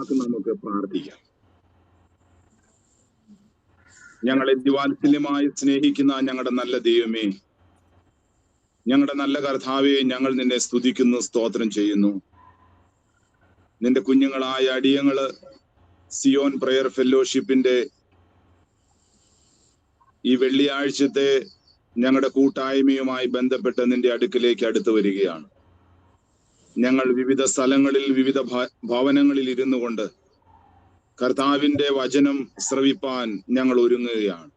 വാക്ക് നമുക്ക് പ്രാർത്ഥിക്കാം. ഞങ്ങളെ ദിവാത്സല്യമായി സ്നേഹിക്കുന്ന ഞങ്ങളുടെ നല്ല ദൈവമേ, ഞങ്ങളുടെ നല്ല കർത്താവെ, ഞങ്ങൾ നിന്നെ സ്തുതിക്കുന്നു, സ്തോത്രം ചെയ്യുന്നു. നിന്റെ കുഞ്ഞുങ്ങളായ അടിയങ്ങള് സിയോൻ പ്രയർ ഫെല്ലോഷിപ്പിന്റെ ഈ വെള്ളിയാഴ്ചത്തെ ഞങ്ങളുടെ കൂട്ടായ്മയുമായി ബന്ധപ്പെട്ട് നിന്റെ അടുക്കിലേക്ക് അടുത്തു വരികയാണ്. ഞങ്ങൾ വിവിധ സ്ഥലങ്ങളിൽ വിവിധ ഭവനങ്ങളിൽ ഇരുന്നു കൊണ്ട് കർത്താവിന്റെ വചനം ശ്രവിപ്പാൻ ഞങ്ങൾ ഒരുങ്ങുകയാണ്.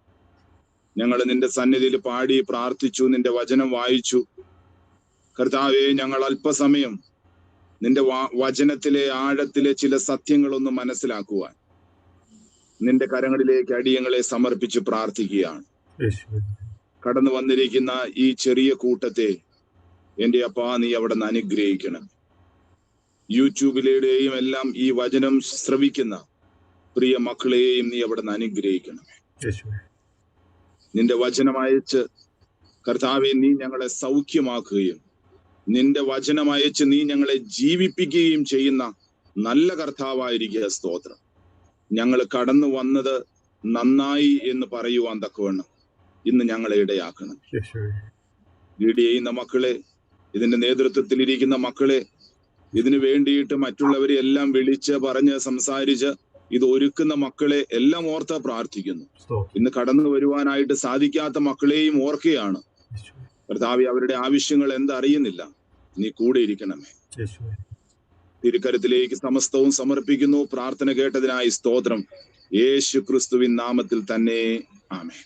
ഞങ്ങൾ നിന്റെ സന്നിധിയിൽ പാടി പ്രാർത്ഥിച്ചു, നിന്റെ വചനം വായിച്ചു. കർത്താവെ, ഞങ്ങൾ അല്പസമയം നിന്റെ വചനത്തിലെ ആഴത്തിലെ ചില സത്യങ്ങളൊന്ന് മനസ്സിലാക്കുവാൻ നിന്റെ കരങ്ങളിലേക്ക് അടിയങ്ങളെ സമർപ്പിച്ച് പ്രാർത്ഥിക്കുകയാണ്. കടന്നു വന്നിരിക്കുന്ന ഈ ചെറിയ കൂട്ടത്തെ എന്റെ അപ്പാ നീ അവിടെ നിന്ന് അനുഗ്രഹിക്കണം. യൂട്യൂബിലെയും എല്ലാം ഈ വചനം ശ്രവിക്കുന്ന പ്രിയ മക്കളെയും നീ അവിടെ നിന്ന് അനുഗ്രഹിക്കണം. നിന്റെ വചനം അയച്ച് കർത്താവെ നീ ഞങ്ങളെ സൗഖ്യമാക്കുകയും നിന്റെ വചനം അയച്ച് നീ ഞങ്ങളെ ജീവിപ്പിക്കുകയും ചെയ്യുന്ന നല്ല കർത്താവായിരിക്കുക. സ്തോത്രം. ഞങ്ങൾ കടന്നു വന്നത് നന്നായി എന്ന് പറയുവാൻ തക്കവണ്ണം ഇന്ന് ഞങ്ങളെ ഇടയാക്കണം. ലീഡ് ചെയ്യുന്ന മക്കളെ, ഇതിന്റെ നേതൃത്വത്തിൽ ഇരിക്കുന്ന മക്കളെ, ഇതിനു വേണ്ടിയിട്ട് മറ്റുള്ളവരെ എല്ലാം വിളിച്ച് പറഞ്ഞ് സംസാരിച്ച് ഇത് ഒരുക്കുന്ന മക്കളെ എല്ലാം ഓർത്ത് പ്രാർത്ഥിക്കുന്നു. ഇന്ന് കടന്നു വരുവാനായിട്ട് സാധിക്കാത്ത മക്കളെയും ഓർക്കുകയാണ്. കർത്താവേ, അവരുടെ ആവശ്യങ്ങൾ എന്തറിയുന്നില്ല, നീ കൂടെ ഇരിക്കണമേ. തിരുക്കരത്തിലേക്ക് സമസ്തവും സമർപ്പിക്കുന്നു. പ്രാർത്ഥന കേട്ടതിനായി സ്തോത്രം. യേശു ക്രിസ്തുവിൻ നാമത്തിൽ തന്നെ ആമേൻ.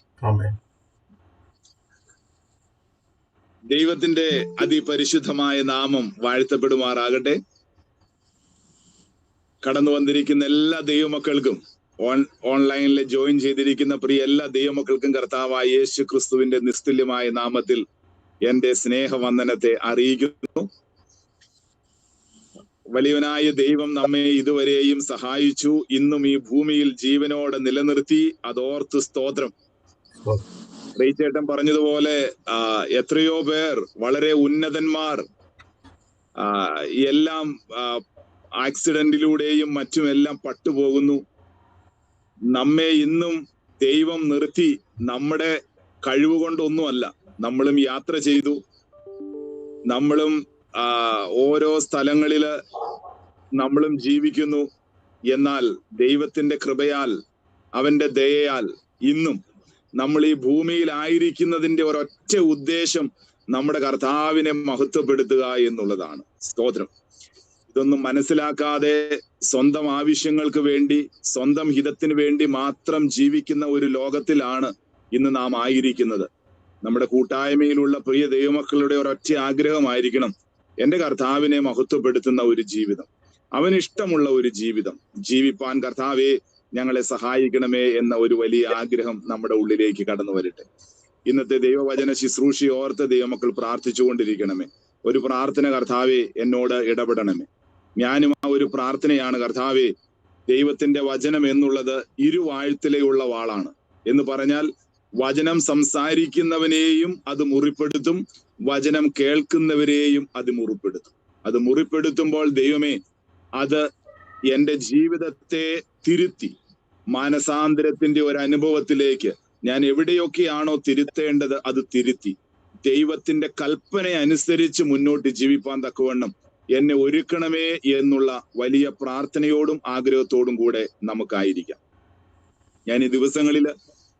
ദൈവത്തിന്റെ അതിപരിശുദ്ധമായ നാമം വാഴ്ത്തപ്പെടുമാറാകട്ടെ. കടന്നു വന്നിരിക്കുന്ന എല്ലാ ദൈവമക്കൾക്കും, ഓൺലൈനിൽ ജോയിൻ ചെയ്തിരിക്കുന്ന പ്രിയ എല്ലാ ദൈവമക്കൾക്കും കർത്താവായ യേശു ക്രിസ്തുവിന്റെ നിസ്തുല്യമായ നാമത്തിൽ എന്റെ സ്നേഹവന്ദനത്തെ അറിയിക്കുന്നു. വലിയവനായ ദൈവം നമ്മെ ഇതുവരെയും സഹായിച്ചു. ഇന്നും ഈ ഭൂമിയിൽ ജീവനോടെ നിലനിർത്തി. അതോർത്ത് സ്തോത്രം. റീച്ചേട്ടൻ പറഞ്ഞതുപോലെ എത്രയോ പേർ, വളരെ ഉന്നതന്മാർ എല്ലാം ആക്സിഡന്റിലൂടെയും മറ്റുമെല്ലാം പട്ടുപോകുന്നു. നമ്മെ ഇന്നും ദൈവം നിർത്തി. നമ്മുടെ കഴിവുകൊണ്ടൊന്നുമല്ല, നമ്മളും യാത്ര ചെയ്തു. നമ്മളും ഓരോ സ്ഥലങ്ങളില് നമ്മളും ജീവിക്കുന്നു. എന്നാൽ ദൈവത്തിന്റെ കൃപയാൽ, അവന്റെ ദയയാൽ ഇന്നും നമ്മൾ ഈ ഭൂമിയിലായിരിക്കുന്നതിന്റെ ഒരൊറ്റ ഉദ്ദേശം നമ്മുടെ കർത്താവിനെ മഹത്വപ്പെടുത്തുക എന്നുള്ളതാണ്. സ്തോത്രം. ഇതൊന്നും മനസ്സിലാക്കാതെ സ്വന്തം ആവശ്യങ്ങൾക്ക് വേണ്ടി, സ്വന്തം ഹിതത്തിന് വേണ്ടി മാത്രം ജീവിക്കുന്ന ഒരു ലോകത്തിലാണ് ഇന്ന് നാം ആയിരിക്കുന്നത്. നമ്മുടെ കൂട്ടായ്മയിലുള്ള പ്രിയ ദൈവമക്കളുടെ ഒരൊറ്റ ആഗ്രഹമായിരിക്കണം, എന്റെ കർത്താവിനെ മഹത്വപ്പെടുത്തുന്ന ഒരു ജീവിതം, അവനിഷ്ടമുള്ള ഒരു ജീവിതം ജീവിപ്പാൻ കർത്താവെ ഞങ്ങളെ സഹായിക്കണമേ എന്ന ഒരു വലിയ ആഗ്രഹം നമ്മുടെ ഉള്ളിലേക്ക് കടന്നു വരട്ടെ. ഇന്നത്തെ ദൈവവചന ശുശ്രൂഷ ഓർത്ത് ദൈവമക്കൾ പ്രാർത്ഥിച്ചുകൊണ്ടിരിക്കണമേ. ഒരു പ്രാർത്ഥന കർത്താവെ എന്നോട് ഇടപെടണമേ. ഞാനും ആ ഒരു പ്രാർത്ഥനയാണ്. കർത്താവെ, ദൈവത്തിന്റെ വചനം എന്നുള്ളത് ഇരുവാഴ്ത്തിലുള്ള വാളാണ് എന്ന് പറഞ്ഞാൽ, വചനം സംസാരിക്കുന്നവനെയും അത് മുറിപ്പെടുത്തും, വചനം കേൾക്കുന്നവരെയും അത് മുറിപ്പെടുത്തും. അത് മുറിപ്പെടുത്തുമ്പോൾ ദൈവമേ, അത് എന്റെ ജീവിതത്തെ തിരുത്തി മാനസാന്തരത്തിന്റെ ഒരു അനുഭവത്തിലേക്ക് ഞാൻ എവിടെയൊക്കെയാണോ തിരുത്തേണ്ടത് അത് തിരുത്തി ദൈവത്തിന്റെ കൽപ്പന അനുസരിച്ച് മുന്നോട്ട് ജീവിപ്പാൻ തക്കവണ്ണം എന്നെ ഒരുക്കണമേ എന്നുള്ള വലിയ പ്രാർത്ഥനയോടും ആഗ്രഹത്തോടും കൂടെ നമുക്കായിരിക്കാം. ഞാൻ ഈ ദിവസങ്ങളില്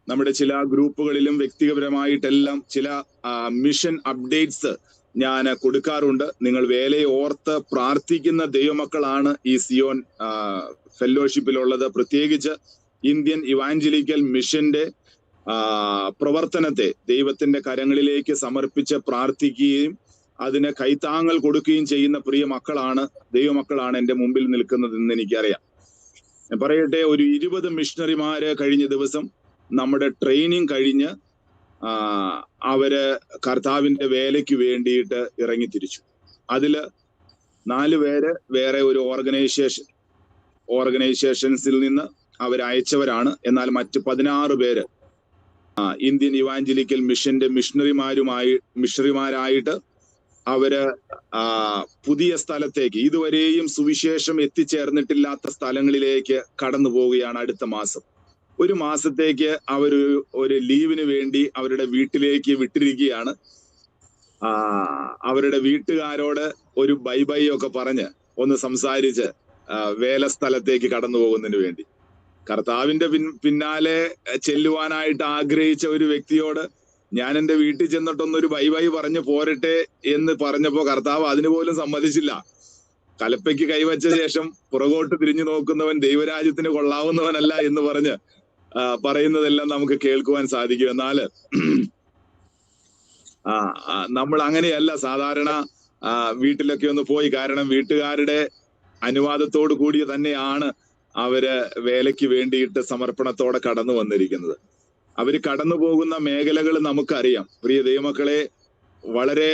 നമ്മുടെ ചില ഗ്രൂപ്പുകളിലും വ്യക്തിപരമായിട്ടെല്ലാം ചില മിഷൻ അപ്ഡേറ്റ്സ് ഞാൻ കൊടുക്കാറുണ്ട്. നിങ്ങൾ വേലയെ ഓർത്ത് പ്രാർത്ഥിക്കുന്ന ദൈവമക്കളാണ് ഈ സിയോൻ ഫെല്ലോഷിപ്പിലുള്ളത്. പ്രത്യേകിച്ച് ഇന്ത്യൻ ഇവാഞ്ചലിക്കൽ മിഷന്റെ പ്രവർത്തനത്തെ ദൈവത്തിന്റെ കരങ്ങളിലേക്ക് സമർപ്പിച്ച് പ്രാർത്ഥിക്കുകയും അതിന് കൈത്താങ്ങൽ കൊടുക്കുകയും ചെയ്യുന്ന പ്രിയ മക്കളാണ്, ദൈവമക്കളാണ് എൻ്റെ മുമ്പിൽ നിൽക്കുന്നതെന്ന് എനിക്കറിയാം. ഞാൻ പറയട്ടെ, ഒരു 20 മിഷണറിമാര് കഴിഞ്ഞ ദിവസം നമ്മുടെ ട്രെയിനിങ് കഴിഞ്ഞ് അവര് കർത്താവിന്റെ വേലയ്ക്ക് വേണ്ടിയിട്ട് ഇറങ്ങി തിരിച്ചു. അതില് 4 പേര് വേറെ ഒരു ഓർഗനൈസേഷൻസിൽ നിന്ന് അവരയച്ചവരാണ്. എന്നാൽ മറ്റ് 16 പേര് ഇന്ത്യൻ ഇവാഞ്ചലിക്കൽ മിഷന്റെ മിഷണറിമാരായിട്ട് അവര് പുതിയ സ്ഥലത്തേക്ക്, ഇതുവരെയും സുവിശേഷം എത്തിച്ചേർന്നിട്ടില്ലാത്ത സ്ഥലങ്ങളിലേക്ക് കടന്നു പോവുകയാണ്. അടുത്ത മാസം ഒരു മാസത്തേക്ക് ഒരു ലീവിന് വേണ്ടി അവരുടെ വീട്ടിലേക്ക് വിട്ടിരിക്കുകയാണ്. അവരുടെ വീട്ടുകാരോട് ഒരു ബൈ ബൈ ഒക്കെ പറഞ്ഞ് ഒന്ന് സംസാരിച്ച് വേല സ്ഥലത്തേക്ക് കടന്നു പോകുന്നതിന് വേണ്ടി കർത്താവിന്റെ പിന്നാലെ ചെല്ലുവാനായിട്ട് ആഗ്രഹിച്ച ഒരു വ്യക്തിയോട് ഞാൻ എന്റെ വീട്ടിൽ ചെന്നിട്ടൊന്നൊരു ബൈ ബൈ പറഞ്ഞു പോരട്ടെ എന്ന് പറഞ്ഞപ്പോ കർത്താവ് അതിന് പോലും സമ്മതിച്ചില്ല. കലപ്പയ്ക്ക് കൈവച്ച ശേഷം പുറകോട്ട് തിരിഞ്ഞു നോക്കുന്നവൻ ദൈവരാജ്യത്തിന് കൊള്ളാവുന്നവനല്ല എന്ന് പറഞ്ഞ് പറയുന്നതെല്ലാം നമുക്ക് കേൾക്കുവാൻ സാധിക്കും. എന്നാല് നമ്മൾ അങ്ങനെയല്ല സാധാരണ വീട്ടിലൊക്കെ ഒന്ന് പോയി, കാരണം വീട്ടുകാരുടെ അനുവാദത്തോടു കൂടി തന്നെയാണ് അവര് വേലയ്ക്ക് വേണ്ടിയിട്ട് സമർപ്പണത്തോടെ കടന്നു വന്നിരിക്കുന്നത്. അവര് കടന്നു പോകുന്ന മേഖലകൾ നമുക്കറിയാം. പ്രിയ ദൈവമക്കളെ, വളരെ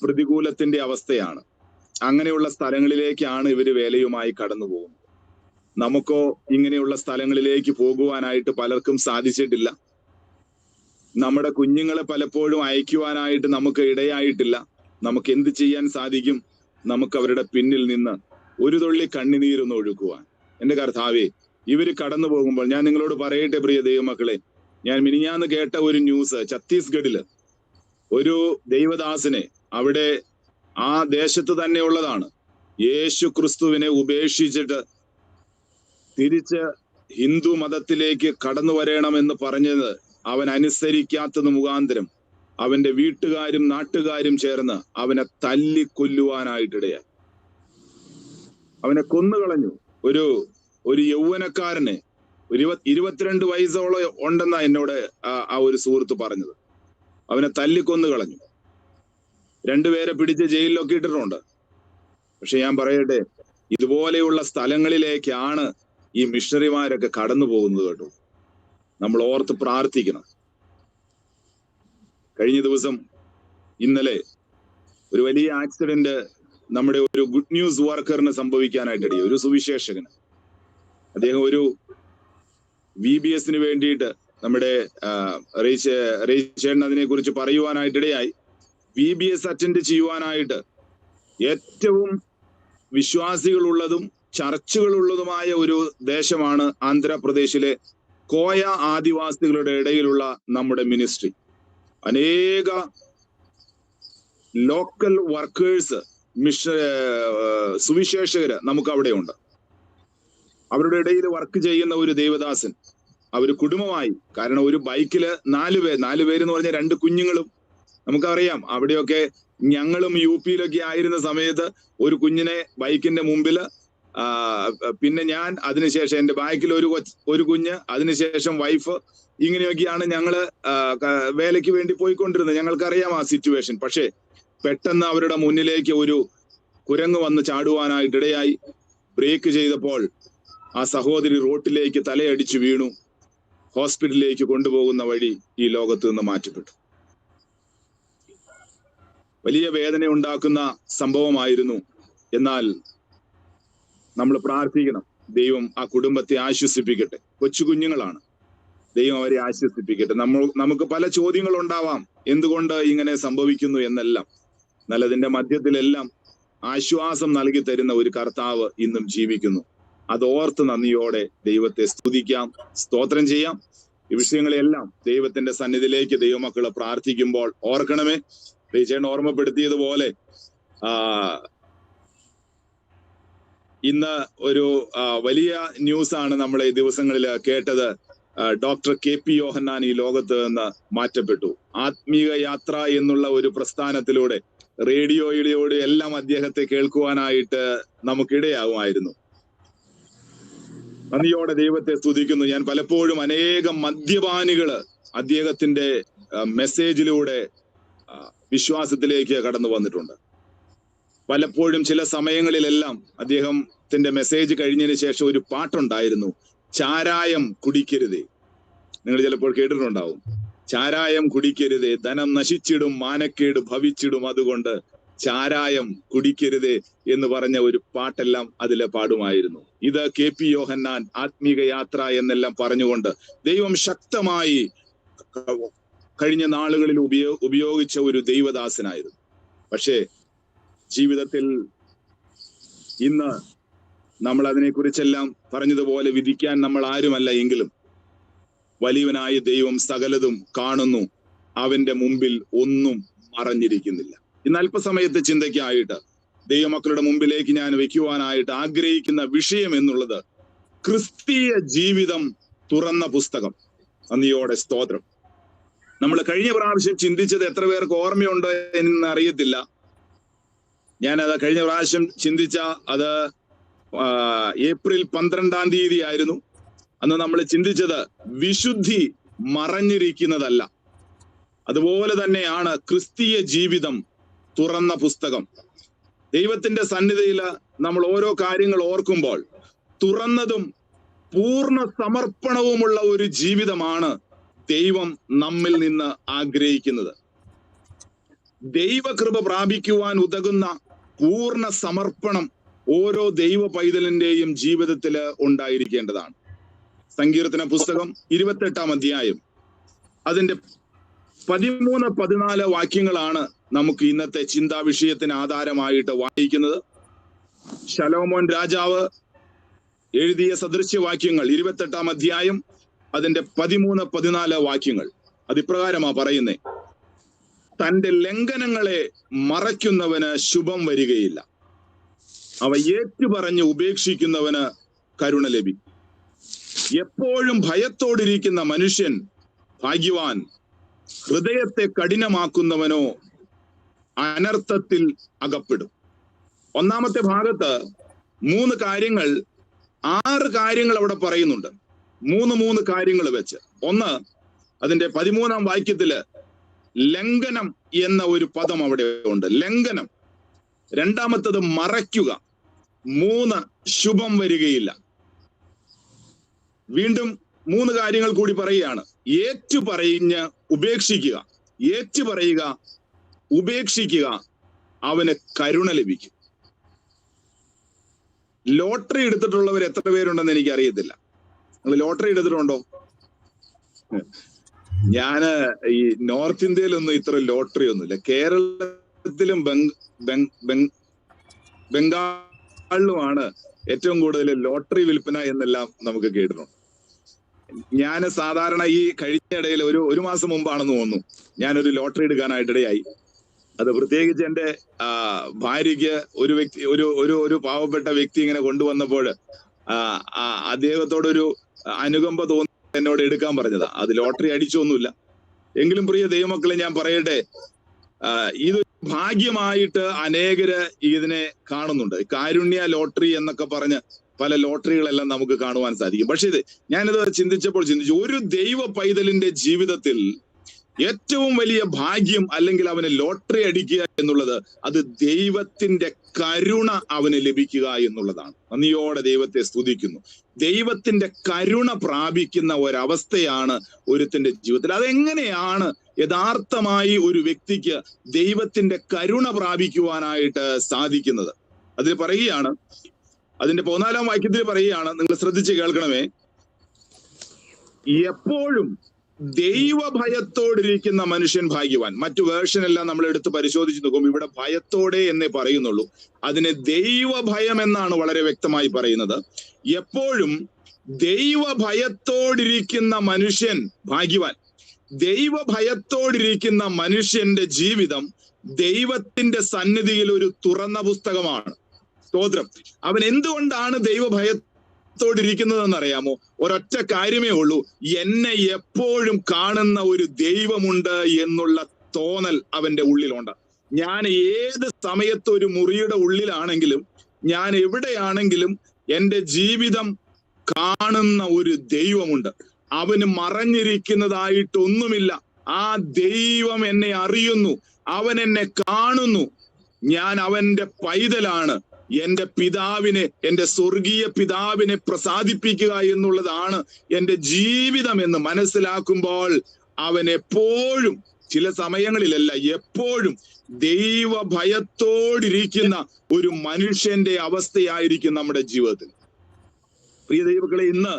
പ്രതികൂലത്തിന്റെ അവസ്ഥയാണ്. അങ്ങനെയുള്ള സ്ഥലങ്ങളിലേക്കാണ് ഇവര് വേലയുമായി കടന്നു പോകുന്നത്. നമുക്കോ ഇങ്ങനെയുള്ള സ്ഥലങ്ങളിലേക്ക് പോകുവാനായിട്ട് പലർക്കും സാധിച്ചിട്ടില്ല. നമ്മുടെ കുഞ്ഞുങ്ങളെ പലപ്പോഴും അയക്കുവാനായിട്ട് നമുക്ക് ഇടയായിട്ടില്ല. നമുക്ക് എന്ത് ചെയ്യാൻ സാധിക്കും? നമുക്ക് അവരുടെ പിന്നിൽ നിന്ന് ഒരു തുള്ളി കണ്ണുനീരൊന്ന് ഒഴുക്കുവാൻ. എന്റെ കർത്താവേ, ഇവര് കടന്നു പോകുമ്പോൾ ഞാൻ നിങ്ങളോട് പറയട്ടെ പ്രിയ ദൈവമക്കളെ, ഞാൻ മിനിഞ്ഞാന്ന് കേട്ട ഒരു ന്യൂസ്, ഛത്തീസ്ഗഡില് ഒരു ദൈവദാസനെ, അവിടെ ആ ദേശത്ത് തന്നെ ഉള്ളതാണ്, യേശു ക്രിസ്തുവിനെ ഉപേക്ഷിച്ചിട്ട് തിരിച്ച് ഹിന്ദു മതത്തിലേക്ക് കടന്നു വരണമെന്ന് പറഞ്ഞത് അവൻ അനുസരിക്കാത്തത് മുഖാന്തരം അവന്റെ വീട്ടുകാരും നാട്ടുകാരും ചേർന്ന് അവനെ തല്ലിക്കൊല്ലുവാനായിട്ടിടയായി. അവനെ കൊന്നുകളഞ്ഞു. ഒരു യൗവനക്കാരനെ, 22 വയസ്സോളം ഉണ്ടെന്നാ എന്നോട് ആ ഒരു സുഹൃത്ത് പറഞ്ഞത്. അവനെ തല്ലിക്കൊന്നു കളഞ്ഞു. 2 പേരെ പിടിച്ച് ജയിലിലൊക്കെ ഇട്ടിട്ടുണ്ട്. പക്ഷെ ഞാൻ പറയട്ടെ, ഇതുപോലെയുള്ള സ്ഥലങ്ങളിലേക്കാണ് ഈ മിഷണറിമാരൊക്കെ കടന്നു പോകുന്നത് കേട്ടോ. നമ്മൾ ഓർത്ത് പ്രാർത്ഥിക്കണം. കഴിഞ്ഞ ദിവസം, ഇന്നലെ ഒരു വലിയ ആക്സിഡന്റ് നമ്മുടെ ഒരു ഗുഡ് ന്യൂസ് വർക്കറിന് സംഭവിക്കാനായിട്ടിടയായി. ഒരു സുവിശേഷകന്. അദ്ദേഹം ഒരു VBS വേണ്ടിയിട്ട്, നമ്മുടെ റേച്ചേട്ടൻ അതിനെ കുറിച്ച് പറയുവാനായിട്ടിടയായി. VBS അറ്റൻഡ് ചെയ്യുവാനായിട്ട് ഏറ്റവും വിശ്വാസികളുള്ളതും ചർച്ചുകളുള്ളതുമായ ഒരു ദേശമാണ് ആന്ധ്രാപ്രദേശിലെ കോയ ആദിവാസികളുടെ ഇടയിലുള്ള നമ്മുടെ മിനിസ്ട്രി. അനേക ലോക്കൽ വർക്കേഴ്സ്, സുവിശേഷകര് നമുക്ക് അവിടെ ഉണ്ട്. അവരുടെ ഇടയിൽ വർക്ക് ചെയ്യുന്ന ഒരു ദേവദാസൻ, അവര് കുടുംബമായി, കാരണം ഒരു ബൈക്കില് 4 പേര് എന്ന് പറഞ്ഞാൽ 2 കുഞ്ഞുങ്ങളും. നമുക്കറിയാം, അവിടെയൊക്കെ ഞങ്ങളും UP-യിലൊക്കെ ആയിരുന്ന സമയത്ത് ഒരു കുഞ്ഞിനെ ബൈക്കിന്റെ മുമ്പില്, പിന്നെ ഞാൻ, അതിനുശേഷം എന്റെ ബാക്കിൽ ഒരു കുഞ്ഞ്, അതിനുശേഷം വൈഫ്, ഇങ്ങനെയൊക്കെയാണ് ഞങ്ങള് വേലയ്ക്ക് വേണ്ടി പോയിക്കൊണ്ടിരുന്നത്. ഞങ്ങൾക്കറിയാം ആ സിറ്റുവേഷൻ. പക്ഷെ പെട്ടെന്ന് അവരുടെ മുന്നിലേക്ക് ഒരു കുരങ്ങ് വന്ന് ചാടുവാനായിട്ടിടയായി. ബ്രേക്ക് ചെയ്തപ്പോൾ ആ സഹോദരി റോട്ടിലേക്ക് തലയടിച്ചു വീണു. ഹോസ്പിറ്റലിലേക്ക് കൊണ്ടുപോകുന്ന വഴി ഈ ലോകത്ത് നിന്ന് മാറ്റപ്പെട്ടു. വലിയ വേദന ഉണ്ടാക്കുന്ന സംഭവമായിരുന്നു. എന്നാൽ നമ്മൾ പ്രാർത്ഥിക്കണം, ദൈവം ആ കുടുംബത്തെ ആശ്വസിപ്പിക്കട്ടെ. കൊച്ചു കുഞ്ഞുങ്ങളാണ്, ദൈവം അവരെ ആശ്വസിപ്പിക്കട്ടെ. നമുക്ക് പല ചോദ്യങ്ങൾ ഉണ്ടാവാം, എന്തുകൊണ്ട് ഇങ്ങനെ സംഭവിക്കുന്നു എന്നെല്ലാം. എന്നാൽ അതിന്റെ മധ്യത്തിലെല്ലാം ആശ്വാസം നൽകി തരുന്ന ഒരു കർത്താവ് ഇന്നും ജീവിക്കുന്നു. അത് ഓർത്ത് നന്ദിയോടെ ദൈവത്തെ സ്തുതിക്കാം, സ്തോത്രം ചെയ്യാം. ഈ വിഷയങ്ങളെല്ലാം ദൈവത്തിന്റെ സന്നിധിയിലേക്ക് ദൈവമക്കള് പ്രാർത്ഥിക്കുമ്പോൾ ഓർക്കണമേ, റീച്ചേൺ ഓർമ്മപ്പെടുത്തിയതുപോലെ ഇന്ന് ഒരു വലിയ ന്യൂസാണ് നമ്മൾ ഈ ദിവസങ്ങളിൽ കേട്ടത്. ഡോക്ടർ KP യോഹന്നാൻ ഈ ലോകത്ത് നിന്ന് മാറ്റപ്പെട്ടു. ആത്മീയ യാത്ര എന്നുള്ള ഒരു പ്രസ്ഥാനത്തിലൂടെ, റേഡിയോയിലൂടെ എല്ലാം അദ്ദേഹത്തെ കേൾക്കുവാനായിട്ട് നമുക്കിടയാകുമായിരുന്നു. നന്ദിയോടെ ദൈവത്തെ സ്തുതിക്കുന്നു. ഞാൻ പലപ്പോഴും അനേകം മദ്യപാനികള് അദ്ദേഹത്തിന്റെ മെസ്സേജിലൂടെ വിശ്വാസത്തിലേക്ക് കടന്നു വന്നിട്ടുണ്ട്. പലപ്പോഴും ചില സമയങ്ങളിലെല്ലാം അദ്ദേഹത്തിന്റെ മെസ്സേജ് കഴിഞ്ഞതിന് ശേഷം ഒരു പാട്ടുണ്ടായിരുന്നു, ചാരായം കുടിക്കരുതേ. നിങ്ങൾ ചിലപ്പോൾ കേട്ടിട്ടുണ്ടാവും. ചാരായം കുടിക്കരുതേ, ധനം നശിച്ചിടും, മാനക്കേട് ഭവിച്ചിടും, അതുകൊണ്ട് ചാരായം കുടിക്കരുതേ എന്ന് പറഞ്ഞ ഒരു പാട്ടെല്ലാം അതിലെ പാടുമായിരുന്നു. ഇത് KP യോഹന്നാൻ ആത്മീക യാത്ര എന്നെല്ലാം പറഞ്ഞുകൊണ്ട് ദൈവം ശക്തമായി കഴിഞ്ഞ നാളുകളിൽ ഉപയോഗിച്ച ഒരു ദൈവദാസനായിരുന്നു. പക്ഷേ ജീവിതത്തിൽ ഇന്ന് നമ്മൾ അതിനെക്കുറിച്ചെല്ലാം പറഞ്ഞതുപോലെ വിധിക്കാൻ നമ്മൾ ആരുമല്ല എങ്കിലും വലിയവനായ ദൈവം സകലതും കാണുന്നു. അവന്റെ മുമ്പിൽ ഒന്നും മറഞ്ഞിരിക്കുന്നില്ല. ഇന്ന് അല്പസമയത്തെ ചിന്തയ്ക്കായിട്ട് ദൈവമക്കളുടെ മുമ്പിലേക്ക് ഞാൻ വെക്കുവാനായിട്ട് ആഗ്രഹിക്കുന്ന വിഷയം എന്നുള്ളത് ക്രിസ്തീയ ജീവിതം തുറന്ന പുസ്തകം. നന്ദിയോടെ സ്തോത്രം. നമ്മൾ കഴിഞ്ഞ പ്രാവശ്യം ചിന്തിച്ചത് എത്ര പേർക്ക് ഓർമ്മയുണ്ടോ എന്ന് അറിയത്തില്ല. ഞാനത് കഴിഞ്ഞ പ്രാവശ്യം ചിന്തിച്ച അത് ഏപ്രിൽ 12-ാം തീയതി ആയിരുന്നു. അന്ന് നമ്മൾ ചിന്തിച്ചത് വിശുദ്ധി മറഞ്ഞിരിക്കുന്നതല്ല. അതുപോലെ തന്നെയാണ് ക്രിസ്തീയ ജീവിതം തുറന്ന പുസ്തകം. ദൈവത്തിന്റെ സന്നിധിയിൽ നമ്മൾ ഓരോ കാര്യങ്ങൾ ഓർക്കുമ്പോൾ തുറന്നതും പൂർണ്ണ സമർപ്പണവുമുള്ള ഒരു ജീവിതമാണ് ദൈവം നമ്മിൽ നിന്ന് ആഗ്രഹിക്കുന്നത്. ദൈവകൃപ പ്രാപിക്കുവാൻ ഉതകുന്ന പൂർണ്ണ സമർപ്പണം ഓരോ ദൈവ പൈതലിന്റെയും ജീവിതത്തിൽ ഉണ്ടായിരിക്കേണ്ടതാണ്. സങ്കീർത്തന പുസ്തകം 28-ാം അധ്യായം അതിന്റെ 13-14 വാക്യങ്ങളാണ് നമുക്ക് ഇന്നത്തെ ചിന്താ വിഷയത്തിന് ആധാരമായിട്ട് വായിക്കുന്നത്. ശലോമോൻ രാജാവ് എഴുതിയ സദൃശ്യവാക്യങ്ങൾ 28-ാം അധ്യായം അതിന്റെ 13-14 വാക്യങ്ങൾ അതിപ്രകാരമാ പറയുന്നേ: തന്റെ ലംഘനങ്ങളെ മറയ്ക്കുന്നവന് ശുഭം വരികയില്ല, അവ ഏറ്റുപറഞ്ഞ് ഉപേക്ഷിക്കുന്നവന് കരുണ ലഭിക്കും. എപ്പോഴും ഭയത്തോടിരിക്കുന്ന മനുഷ്യൻ ഭാഗ്യവാൻ, ഹൃദയത്തെ കഠിനമാക്കുന്നവനോ അനർത്ഥത്തിൽ അകപ്പെടും. ഒന്നാമത്തെ ഭാഗത്ത് 3 കാര്യങ്ങൾ 6 കാര്യങ്ങൾ അവിടെ പറയുന്നുണ്ട്. 3 കാര്യങ്ങൾ വെച്ച്. ഒന്ന്, അതിന്റെ 13-ാം വാക്യത്തില് ലംഘനം എന്ന ഒരു പദം അവിടെ ഉണ്ട്. ലംഘനം. രണ്ടാമത്തത് മറയ്ക്കുക. 3 ശുഭം വരികയില്ല. വീണ്ടും 3 കാര്യങ്ങൾ കൂടി പറയുകയാണ്. ഏറ്റുപറഞ്ഞ് ഉപേക്ഷിക്കുക. ഏറ്റുപറയുക, ഉപേക്ഷിക്കുക, അവന് കരുണ ലഭിക്കും. ലോട്ടറി എടുത്തിട്ടുള്ളവർ എത്ര പേരുണ്ടെന്ന് എനിക്ക് അറിയത്തില്ല. നിങ്ങൾ ലോട്ടറി എടുത്തിട്ടുണ്ടോ? ഞാന് ഈ നോർത്ത് ഇന്ത്യയിലൊന്നും ഇത്ര ലോട്ടറി ഒന്നുമില്ല. കേരളത്തിലും ബംഗാളിലുമാണ് ഏറ്റവും കൂടുതൽ ലോട്ടറി വിൽപ്പന എന്നെല്ലാം നമുക്ക് കേട്ടിട്ടുണ്ട്. ഞാൻ സാധാരണ ഈ കഴിഞ്ഞ ഇടയിൽ ഒരു മാസം മുമ്പാണെന്ന് തോന്നുന്നു ഞാനൊരു ലോട്ടറി എടുക്കാനായിട്ടിടയായി. അത് പ്രത്യേകിച്ച് എന്റെ ഭാര്യയ്ക്ക് ഒരു പാവപ്പെട്ട വ്യക്തി ഇങ്ങനെ കൊണ്ടുവന്നപ്പോൾ അദ്ദേഹത്തോടൊരു അനുകമ്പ തോന്നി എന്നോട് എടുക്കാൻ പറഞ്ഞതാ. അത് ലോട്ടറി അടിച്ചൊന്നുമില്ല. എങ്കിലും പ്രിയ ദൈവമക്കളെ ഞാൻ പറയട്ടെ, ഇത് ഭാഗ്യമായിട്ട് അനേകര് ഇതിനെ കാണുന്നുണ്ട്. കാരുണ്യ ലോട്ടറി എന്നൊക്കെ പറഞ്ഞ് പല ലോട്ടറികളെല്ലാം നമുക്ക് കാണുവാൻ സാധിക്കും. പക്ഷെ ഞാനിത് ചിന്തിച്ചു ഒരു ദൈവ പൈതലിന്റെ ജീവിതത്തിൽ ഏറ്റവും വലിയ ഭാഗ്യം അല്ലെങ്കിൽ അവന് ലോട്ടറി അടിക്കുക എന്നുള്ളത് അത് ദൈവത്തിന്റെ കരുണ അവന് ലഭിക്കുക എന്നുള്ളതാണ്. നന്ദിയോടെ ദൈവത്തെ സ്തുതിക്കുന്നു. ദൈവത്തിന്റെ കരുണ പ്രാപിക്കുന്ന ഒരവസ്ഥയാണ് ഒരുത്തിന്റെ ജീവിതത്തിൽ. അതെങ്ങനെയാണ് യഥാർത്ഥമായി ഒരു വ്യക്തിക്ക് ദൈവത്തിന്റെ കരുണ പ്രാപിക്കുവാനായിട്ട് സാധിക്കുന്നത്? അതിൽ പറയുകയാണ്, അതിന്റെ 14-ാം വാക്യത്തിൽ പറയുകയാണ്, നിങ്ങൾ ശ്രദ്ധിച്ച് കേൾക്കണമേ: എപ്പോഴും ദൈവഭയത്തോടിരിക്കുന്ന മനുഷ്യൻ ഭാഗ്യവാൻ. മറ്റു വേർഷൻ എല്ലാം നമ്മൾ എടുത്ത് പരിശോധിച്ച് നോക്കും, ഇവിടെ ഭയത്തോടെ എന്നേ പറയുന്നുള്ളൂ. അതിനെ ദൈവഭയം എന്നാണ് വളരെ വ്യക്തമായി പറയുന്നത്. എപ്പോഴും ദൈവഭയത്തോടിരിക്കുന്ന മനുഷ്യൻ ഭാഗ്യവാൻ. ദൈവഭയത്തോടിരിക്കുന്ന മനുഷ്യന്റെ ജീവിതം ദൈവത്തിന്റെ സന്നിധിയിൽ ഒരു തുറന്ന പുസ്തകമാണ്. സ്തോത്രം. അവൻ എന്തുകൊണ്ടാണ് ദൈവഭയത്തോടിരിക്കുന്നതെന്ന് അറിയാമോ? ഒരൊറ്റ കാര്യമേ ഉള്ളൂ: എന്നെ എപ്പോഴും കാണുന്ന ഒരു ദൈവമുണ്ട് എന്നുള്ള തോന്നൽ അവന്റെ ഉള്ളിലുണ്ട്. ഞാൻ ഏത് സമയത്ത് ഒരു മുറിയുടെ ഉള്ളിലാണെങ്കിലും, ഞാൻ എവിടെയാണെങ്കിലും എന്റെ ജീവിതം കാണുന്ന ഒരു ദൈവമുണ്ട്. അവന് മറഞ്ഞിരിക്കുന്നതായിട്ടൊന്നുമില്ല. ആ ദൈവം എന്നെ അറിയുന്നു, അവൻ എന്നെ കാണുന്നു. ഞാൻ അവന്റെ പൈതലാണ്. എന്റെ പിതാവിനെ, എന്റെ സ്വർഗീയ പിതാവിനെ പ്രസാദിപ്പിക്കുക എന്നുള്ളതാണ് എന്റെ ജീവിതം എന്ന് മനസ്സിലാക്കുമ്പോൾ അവൻ എപ്പോഴും, ചില സമയങ്ങളിലല്ല എപ്പോഴും ദൈവഭയത്തോടിരിക്കുന്ന ഒരു മനുഷ്യന്റെ അവസ്ഥയായിരിക്കും നമ്മുടെ ജീവിതത്തിൽ. പ്രിയ ദൈവങ്ങളെ, ഇന്ന്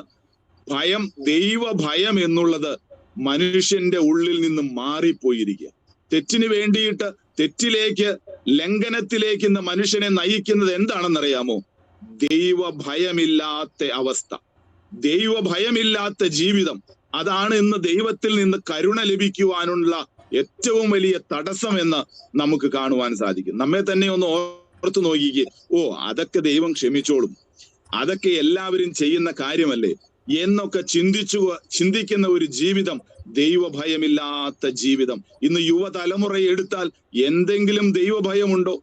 ഭയം, ദൈവഭയം എന്നുള്ളത് മനുഷ്യന്റെ ഉള്ളിൽ നിന്ന് മാറിപ്പോയിരിക്കുക. തെറ്റിന് വേണ്ടിയിട്ട് തെറ്റിലേക്ക് ലംഘനത്തിലേക്ക് ഇന്ന് മനുഷ്യനെ നയിക്കുന്നത് എന്താണെന്നറിയാമോ? ദൈവഭയമില്ലാത്ത അവസ്ഥ, ദൈവഭയമില്ലാത്ത ജീവിതം. അതാണ് ഇന്ന് ദൈവത്തിൽ നിന്ന് കരുണ ലഭിക്കുവാനുള്ള ഏറ്റവും വലിയ തടസ്സം എന്ന് നമുക്ക് കാണുവാൻ സാധിക്കും. നമ്മെ തന്നെ ഒന്ന് ഓർത്ത് നോക്കിക്കേ. അതൊക്കെ ദൈവം ക്ഷമിച്ചോളും, അതൊക്കെ എല്ലാവരും ചെയ്യുന്ന കാര്യമല്ലേ എന്നൊക്കെ ചിന്തിക്കുന്ന ഒരു ജീവിതം, ദൈവഭയമില്ലാത്ത ജീവിതം. ഇന്ന് യുവതലമുറയെ എടുത്താൽ എന്തെങ്കിലും ദൈവഭയമുണ്ടോ?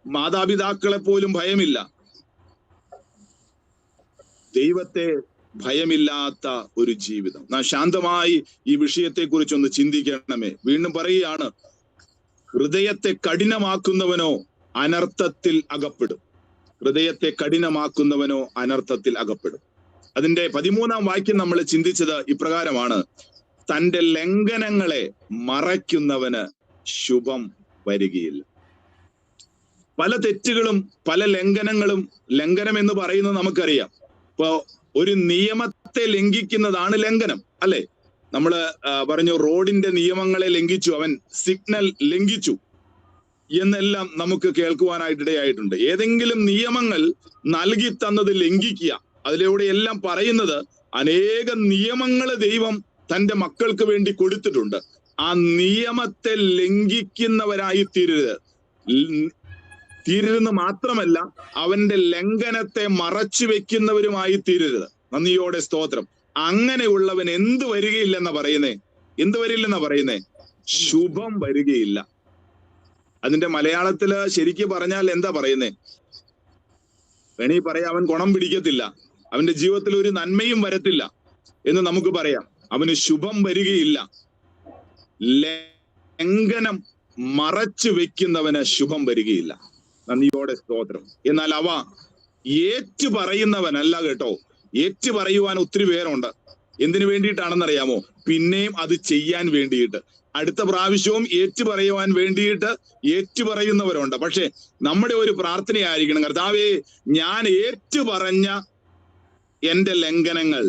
മാതാപിതാക്കളെ പോലും ഭയമില്ല. ദൈവത്തെ ഭയമില്ലാത്ത ഒരു ജീവിതം. നാം ശാന്തമായി ഈ വിഷയത്തെ കുറിച്ചൊന്ന് ചിന്തിക്കണമേ. വീണ്ടും പറയുകയാണ്, ഹൃദയത്തെ കഠിനമാക്കുന്നവനോ അനർത്ഥത്തിൽ അകപ്പെടും. ഹൃദയത്തെ കഠിനമാക്കുന്നവനോ അനർത്ഥത്തിൽ അകപ്പെടും. അതിന്റെ 13-ാം വാക്യം നമ്മൾ ചിന്തിച്ചത് ഇപ്രകാരമാണ്: തന്റെ ലംഘനങ്ങളെ മറയ്ക്കുന്നവന് ശുഭം വരികയില്ല. പല തെറ്റുകളും പല ലംഘനങ്ങളും, ലംഘനം എന്ന് പറയുന്നത് നമുക്കറിയാം. ഇപ്പോ ഒരു നിയമത്തെ ലംഘിക്കുന്നതാണ് ലംഘനം, അല്ലെ? നമ്മള് പറഞ്ഞു, റോഡിന്റെ നിയമങ്ങളെ ലംഘിച്ചു, അവൻ സിഗ്നൽ ലംഘിച്ചു എന്നെല്ലാം നമുക്ക് കേൾക്കുവാനായിട്ടിടയായിട്ടുണ്ട്. ഏതെങ്കിലും നിയമങ്ങൾ നൽകി തന്നത് ലംഘിക്കുക, അതിലൂടെ എല്ലാം പറയുന്നത് അനേകം നിയമങ്ങൾ ദൈവം തന്റെ മക്കൾക്ക് വേണ്ടി കൊടുത്തിട്ടുണ്ട്. ആ നിയമത്തെ ലംഘിക്കുന്നവരായി തീരരുതെന്ന് മാത്രമല്ല, അവന്റെ ലംഘനത്തെ മറച്ചു വെക്കുന്നവരുമായി തീരരുത്. നന്ദിയോടെ സ്തോത്രം. അങ്ങനെയുള്ളവൻ എന്ത് വരികയില്ലെന്നാ പറയുന്നേ? എന്ത് വരില്ലെന്നാ പറയുന്നേ? ശുഭം വരികയില്ല. അതിന്റെ മലയാളത്തില് ശരിക്കും പറഞ്ഞാൽ എന്താ പറയുന്നേ? വേണേ പറയാം, അവൻ ഗുണം പിടിക്കത്തില്ല, അവന്റെ ജീവിതത്തിൽ ഒരു നന്മയും വരത്തില്ല എന്ന് നമുക്ക് പറയാം. അവന് ശുഭം വരികയില്ല. ലംഘനം മറച്ചു വെക്കുന്നവന് ശുഭം വരികയില്ല. നന്ദിയോടെ സ്തോത്രം. എന്നാൽ അവ ഏറ്റു പറയുന്നവനല്ല കേട്ടോ. ഏറ്റു പറയുവാൻ ഒത്തിരി പേരുണ്ട്. എന്തിനു വേണ്ടിയിട്ടാണെന്നറിയാമോ? പിന്നെയും അത് ചെയ്യാൻ വേണ്ടിയിട്ട്, അടുത്ത പ്രാവശ്യവും ഏറ്റു പറയുവാൻ വേണ്ടിയിട്ട് ഏറ്റുപറയുന്നവരുണ്ട്. പക്ഷെ നമ്മുടെ ഒരു പ്രാർത്ഥനയായിരിക്കണം, കർത്താവേ, ഞാൻ ഏറ്റു പറഞ്ഞ എന്റെ ലംഘനങ്ങൾ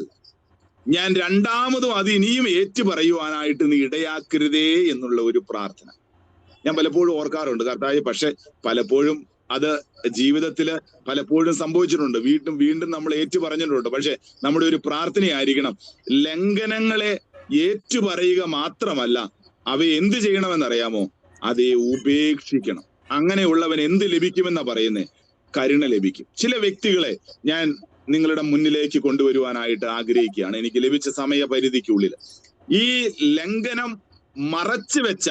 ഞാൻ രണ്ടാമതും അത് ഇനിയും ഏറ്റു പറയുവാനായിട്ട് നീ ഇടയാക്കരുതേ എന്നുള്ള ഒരു പ്രാർത്ഥന ഞാൻ പലപ്പോഴും ഓർക്കാറുണ്ട്, കർത്താവേ. പക്ഷെ പലപ്പോഴും അത് ജീവിതത്തില് പലപ്പോഴും സംഭവിച്ചിട്ടുണ്ട്, വീണ്ടും നമ്മൾ ഏറ്റു പറഞ്ഞിട്ടുണ്ട്. പക്ഷെ നമ്മുടെ ഒരു പ്രാർത്ഥനയായിരിക്കണം, ലംഘനങ്ങളെ ഏറ്റു പറയുക മാത്രമല്ല, അവയെ എന്ത് ചെയ്യണമെന്നറിയാമോ? അതേ ഉപേക്ഷിക്കണം. അങ്ങനെയുള്ളവൻ എന്ത് ലഭിക്കുമെന്നാ പറയുന്നേ? കരുണ ലഭിക്കും. ചില വ്യക്തികളെ ഞാൻ നിങ്ങളുടെ മുന്നിലേക്ക് കൊണ്ടുവരുവാനായിട്ട് ആഗ്രഹിക്കുകയാണ്, എനിക്ക് ലഭിച്ച സമയപരിധിക്കുള്ളിൽ. ഈ ലംഘനം മറച്ചു വെച്ച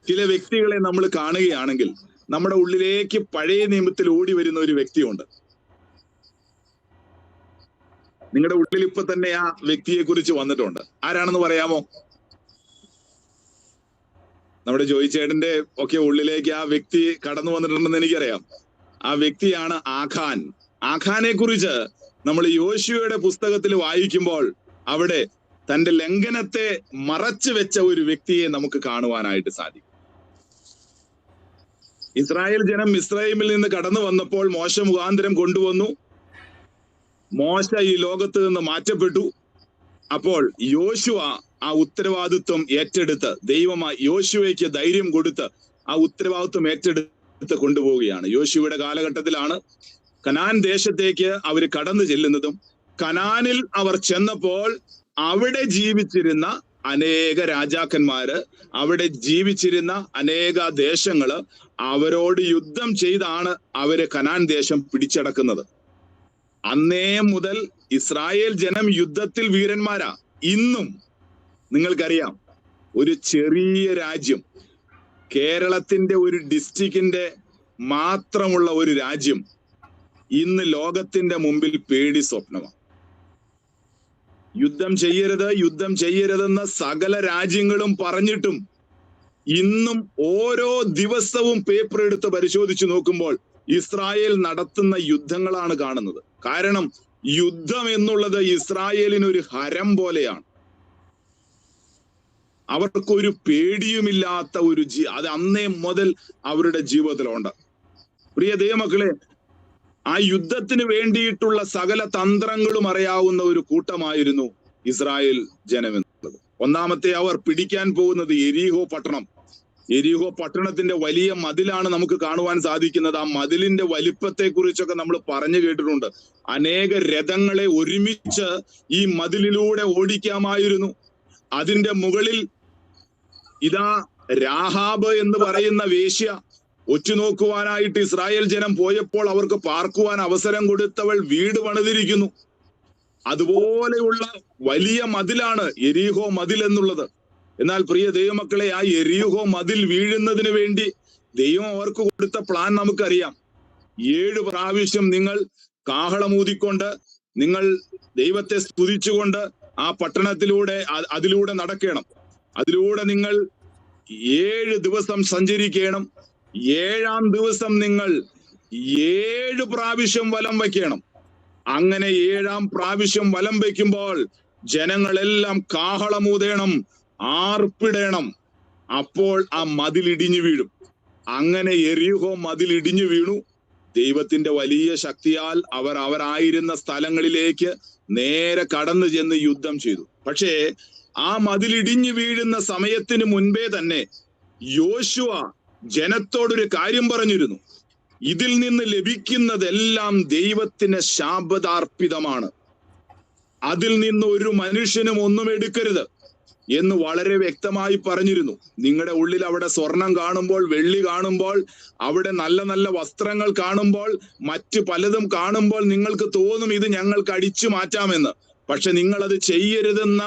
ചില വ്യക്തികളെ നമ്മൾ കാണുകയാണെങ്കിൽ, നമ്മുടെ ഉള്ളിലേക്ക് പഴയ നിയമത്തിൽ ഓടി വരുന്ന ഒരു വ്യക്തിയുണ്ട്. നിങ്ങളുടെ ഉള്ളിൽ ഇപ്പൊ തന്നെ ആ വ്യക്തിയെ കുറിച്ച് വന്നിട്ടുണ്ട്. ആരാണെന്ന് പറയാമോ? നമ്മുടെ ജോയി ചേട്ടന്റെ ഒക്കെ ഉള്ളിലേക്ക് ആ വ്യക്തി കടന്നു വന്നിട്ടുണ്ടെന്ന് എനിക്കറിയാം. ആ വ്യക്തിയാണ് ആഖാൻ. ആഖാനെ കുറിച്ച് നമ്മൾ യോശുവയുടെ പുസ്തകത്തിൽ വായിക്കുമ്പോൾ അവിടെ തന്റെ ലംഘനത്തെ മറച്ചു വെച്ച ഒരു വ്യക്തിയെ നമുക്ക് കാണുവാനായിട്ട് സാധിക്കും. ഇസ്രായേൽ ജനം മിസ്രയീമിൽ നിന്ന് കടന്നു വന്നപ്പോൾ മോശ മുഖാന്തരം കൊണ്ടുവന്നു. മോശ ഈ ലോകത്ത് നിന്ന് മാറ്റപ്പെട്ടു. അപ്പോൾ യോശുവ ആ ഉത്തരവാദിത്വം ഏറ്റെടുത്ത്, ദൈവമായി യോശുവയ്ക്ക് ധൈര്യം കൊടുത്ത് ആ ഉത്തരവാദിത്വം ഏറ്റെടുത്ത് കൊണ്ടുപോവുകയാണ്. യോശുവയുടെ കാലഘട്ടത്തിലാണ് കനാൻ ദേശത്തേക്ക് അവർ കടന്നു ചെല്ലുന്നതും. കനാനിൽ അവർ ചെന്നപ്പോൾ അവിടെ ജീവിച്ചിരുന്ന അനേക രാജാക്കന്മാര്, അവിടെ ജീവിച്ചിരുന്ന അനേക ദേശങ്ങള് അവരോട് യുദ്ധം ചെയ്താണ് അവര് കനാൻ ദേശം പിടിച്ചടക്കുന്നത്. അന്നേ മുതൽ ഇസ്രായേൽ ജനം യുദ്ധത്തിൽ വീരന്മാരാ. ഇന്നും നിങ്ങൾക്കറിയാം, ഒരു ചെറിയ രാജ്യം, കേരളത്തിന്റെ ഒരു ഡിസ്ട്രിക്റ്റിന്റെ മാത്രമുള്ള ഒരു രാജ്യം ഇന്ന് ലോകത്തിന്റെ മുമ്പിൽ പേടി സ്വപ്നമാണ്. യുദ്ധം ചെയ്യരുതെന്ന് സകല രാജ്യങ്ങളും പറഞ്ഞിട്ടും ഇന്നും ഓരോ ദിവസവും പേപ്പർ എടുത്ത് പരിശോധിച്ച് നോക്കുമ്പോൾ ഇസ്രായേൽ നടത്തുന്ന യുദ്ധങ്ങളാണ് കാണുന്നത്. കാരണം യുദ്ധം എന്നുള്ളത് ഇസ്രായേലിനൊരു ഹരം പോലെയാണ്. അവർക്കൊരു പേടിയുമില്ലാത്ത ഒരു അത് അന്നേ മുതൽ അവരുടെ ജീവിതത്തിലുണ്ട്. പ്രിയ ദൈവമക്കളെ, ആ യുദ്ധത്തിന് വേണ്ടിയിട്ടുള്ള സകല തന്ത്രങ്ങളും അറിയാവുന്ന ഒരു കൂട്ടമായിരുന്നു ഇസ്രായേൽ ജനം എന്നുള്ളത്. ഒന്നാമത്തെ അവർ പിടിക്കാൻ പോകുന്നത് എരീഹോ പട്ടണം. എരിഹോ പട്ടണത്തിന്റെ വലിയ മതിലാണ് നമുക്ക് കാണുവാൻ സാധിക്കുന്നത്. ആ മതിലിന്റെ വലിപ്പത്തെ കുറിച്ചൊക്കെ നമ്മൾ പറഞ്ഞു കേട്ടിട്ടുണ്ട്. അനേക രഥങ്ങളെ ഒരുമിച്ച് ഈ മതിലിലൂടെ ഓടിക്കാമായിരുന്നു. അതിന്റെ മുകളിൽ ഇതാ രാഹാബ് എന്ന് പറയുന്ന വേശ്യ ഒറ്റുനോക്കുവാനായിട്ട് ഇസ്രായേൽ ജനം പോയപ്പോൾ അവർക്ക് പാർക്കുവാൻ അവസരം കൊടുത്തവൾ വീട് പണിതിരിക്കുന്നു. അതുപോലെയുള്ള വലിയ മതിലാണ് എരീഹോ മതിൽ എന്നുള്ളത്. എന്നാൽ പ്രിയ ദൈവമക്കളെ, ആ എരീഹോ മതിൽ വീഴുന്നതിന് വേണ്ടി ദൈവം അവർക്ക് കൊടുത്ത പ്ലാൻ നമുക്കറിയാം. 7 പ്രാവശ്യം നിങ്ങൾ കാഹളമൂതിക്കൊണ്ട്, നിങ്ങൾ ദൈവത്തെ സ്തുതിച്ചുകൊണ്ട് ആ പട്ടണത്തിലൂടെ അതിലൂടെ നടക്കണം. അതിലൂടെ നിങ്ങൾ 7 ദിവസം സഞ്ചരിക്കണം. 7-ാം ദിവസം നിങ്ങൾ 7 പ്രാവശ്യം വലം വയ്ക്കണം. അങ്ങനെ 7-ാം പ്രാവശ്യം വലം വയ്ക്കുമ്പോൾ ജനങ്ങളെല്ലാം കാഹളമൂതേണം, ആർപ്പിടണം. അപ്പോൾ ആ മതിലിടിഞ്ഞു വീഴും. അങ്ങനെ എരീഹോ മതിലിടിഞ്ഞു വീണു. ദൈവത്തിന്റെ വലിയ ശക്തിയാൽ അവരായിരുന്ന സ്ഥലങ്ങളിലേക്ക് നേരെ കടന്നു ചെന്ന് യുദ്ധം ചെയ്തു. പക്ഷേ ആ മതിലിടിഞ്ഞു വീഴുന്ന സമയത്തിന് മുൻപേ തന്നെ യോശുവ ജനത്തോടൊരു കാര്യം പറഞ്ഞിരുന്നു. ഇതിൽ നിന്ന് ലഭിക്കുന്നതെല്ലാം ദൈവത്തിന് ശാപതാർപ്പിതമാണ്. അതിൽ നിന്ന് ഒരു മനുഷ്യനും ഒന്നും എടുക്കരുത് എന്ന് വളരെ വ്യക്തമായി പറഞ്ഞിരുന്നു. നിങ്ങളുടെ ഉള്ളിൽ അവിടെ സ്വർണം കാണുമ്പോൾ, വെള്ളി കാണുമ്പോൾ, അവിടെ നല്ല നല്ല വസ്ത്രങ്ങൾ കാണുമ്പോൾ, മറ്റു പലതും കാണുമ്പോൾ നിങ്ങൾക്ക് തോന്നും ഇത് ഞങ്ങൾക്ക് അടിച്ചു മാറ്റാമെന്ന്. പക്ഷെ നിങ്ങൾ അത് ചെയ്യരുതെന്ന